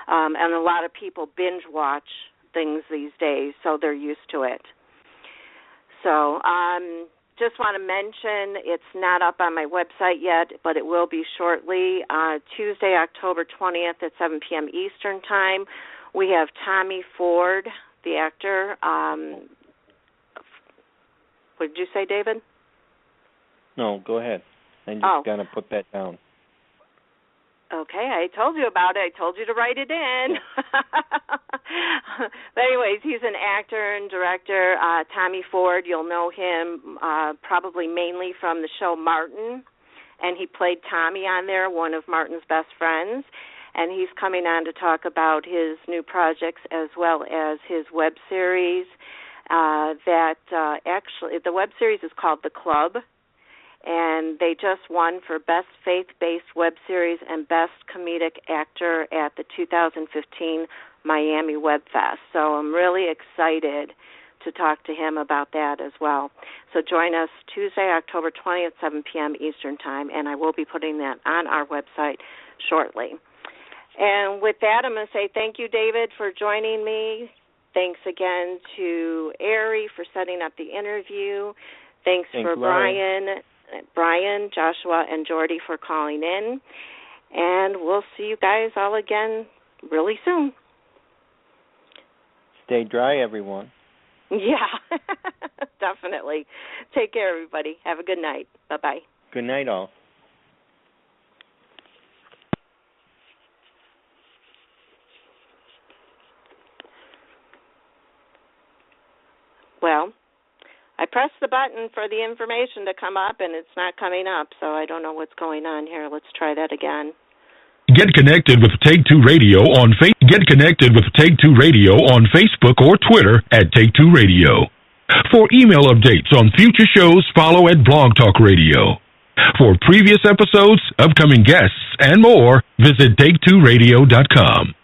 And a lot of people binge watch things these days, so they're used to it. So, just want to mention it's not up on my website yet, but it will be shortly. Tuesday, October 20th at 7 p.m. Eastern Time. We have Tommy Ford, the actor. What did you say, David? No, go ahead. I just got to put that down. Okay, I told you about it. I told you to write it in. But anyways, he's an actor and director. Tommy Ford, you'll know him probably mainly from the show Martin, and he played Tommy on there, one of Martin's best friends. And he's coming on to talk about his new projects as well as his web series. Actually, the web series is called The Club. And they just won for Best Faith-Based Web Series and Best Comedic Actor at the 2015 Miami Web Fest. So I'm really excited to talk to him about that as well. So join us Tuesday, October 20th, 7 p.m. Eastern Time, and I will be putting that on our website shortly. And with that, I'm going to say thank you, David, for joining me. Thanks again to Ari for setting up the interview. Thanks for Brian, Joshua, and Jordi for calling in. And we'll see you guys all again really soon. Stay dry, everyone. Yeah, definitely. Take care, everybody. Have a good night. Bye-bye. Good night, all. Well, I pressed the button for the information to come up, and it's not coming up, so I don't know what's going on here. Let's try that again. Get connected with Take Two Radio on Facebook or Twitter at Take Two Radio. For email updates on future shows, follow at Blog Talk Radio. For previous episodes, upcoming guests, and more, visit take2radio.com.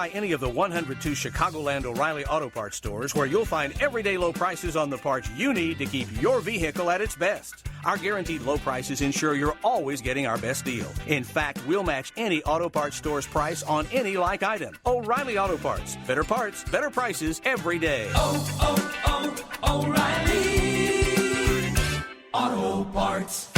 by any of the 102 Chicagoland O'Reilly Auto Parts stores, where you'll find everyday low prices on the parts you need to keep your vehicle at its best. Our guaranteed low prices ensure you're always getting our best deal. In fact, we'll match any auto parts store's price on any like item. O'Reilly Auto Parts. Better parts, better prices every day. O'Reilly Auto Parts.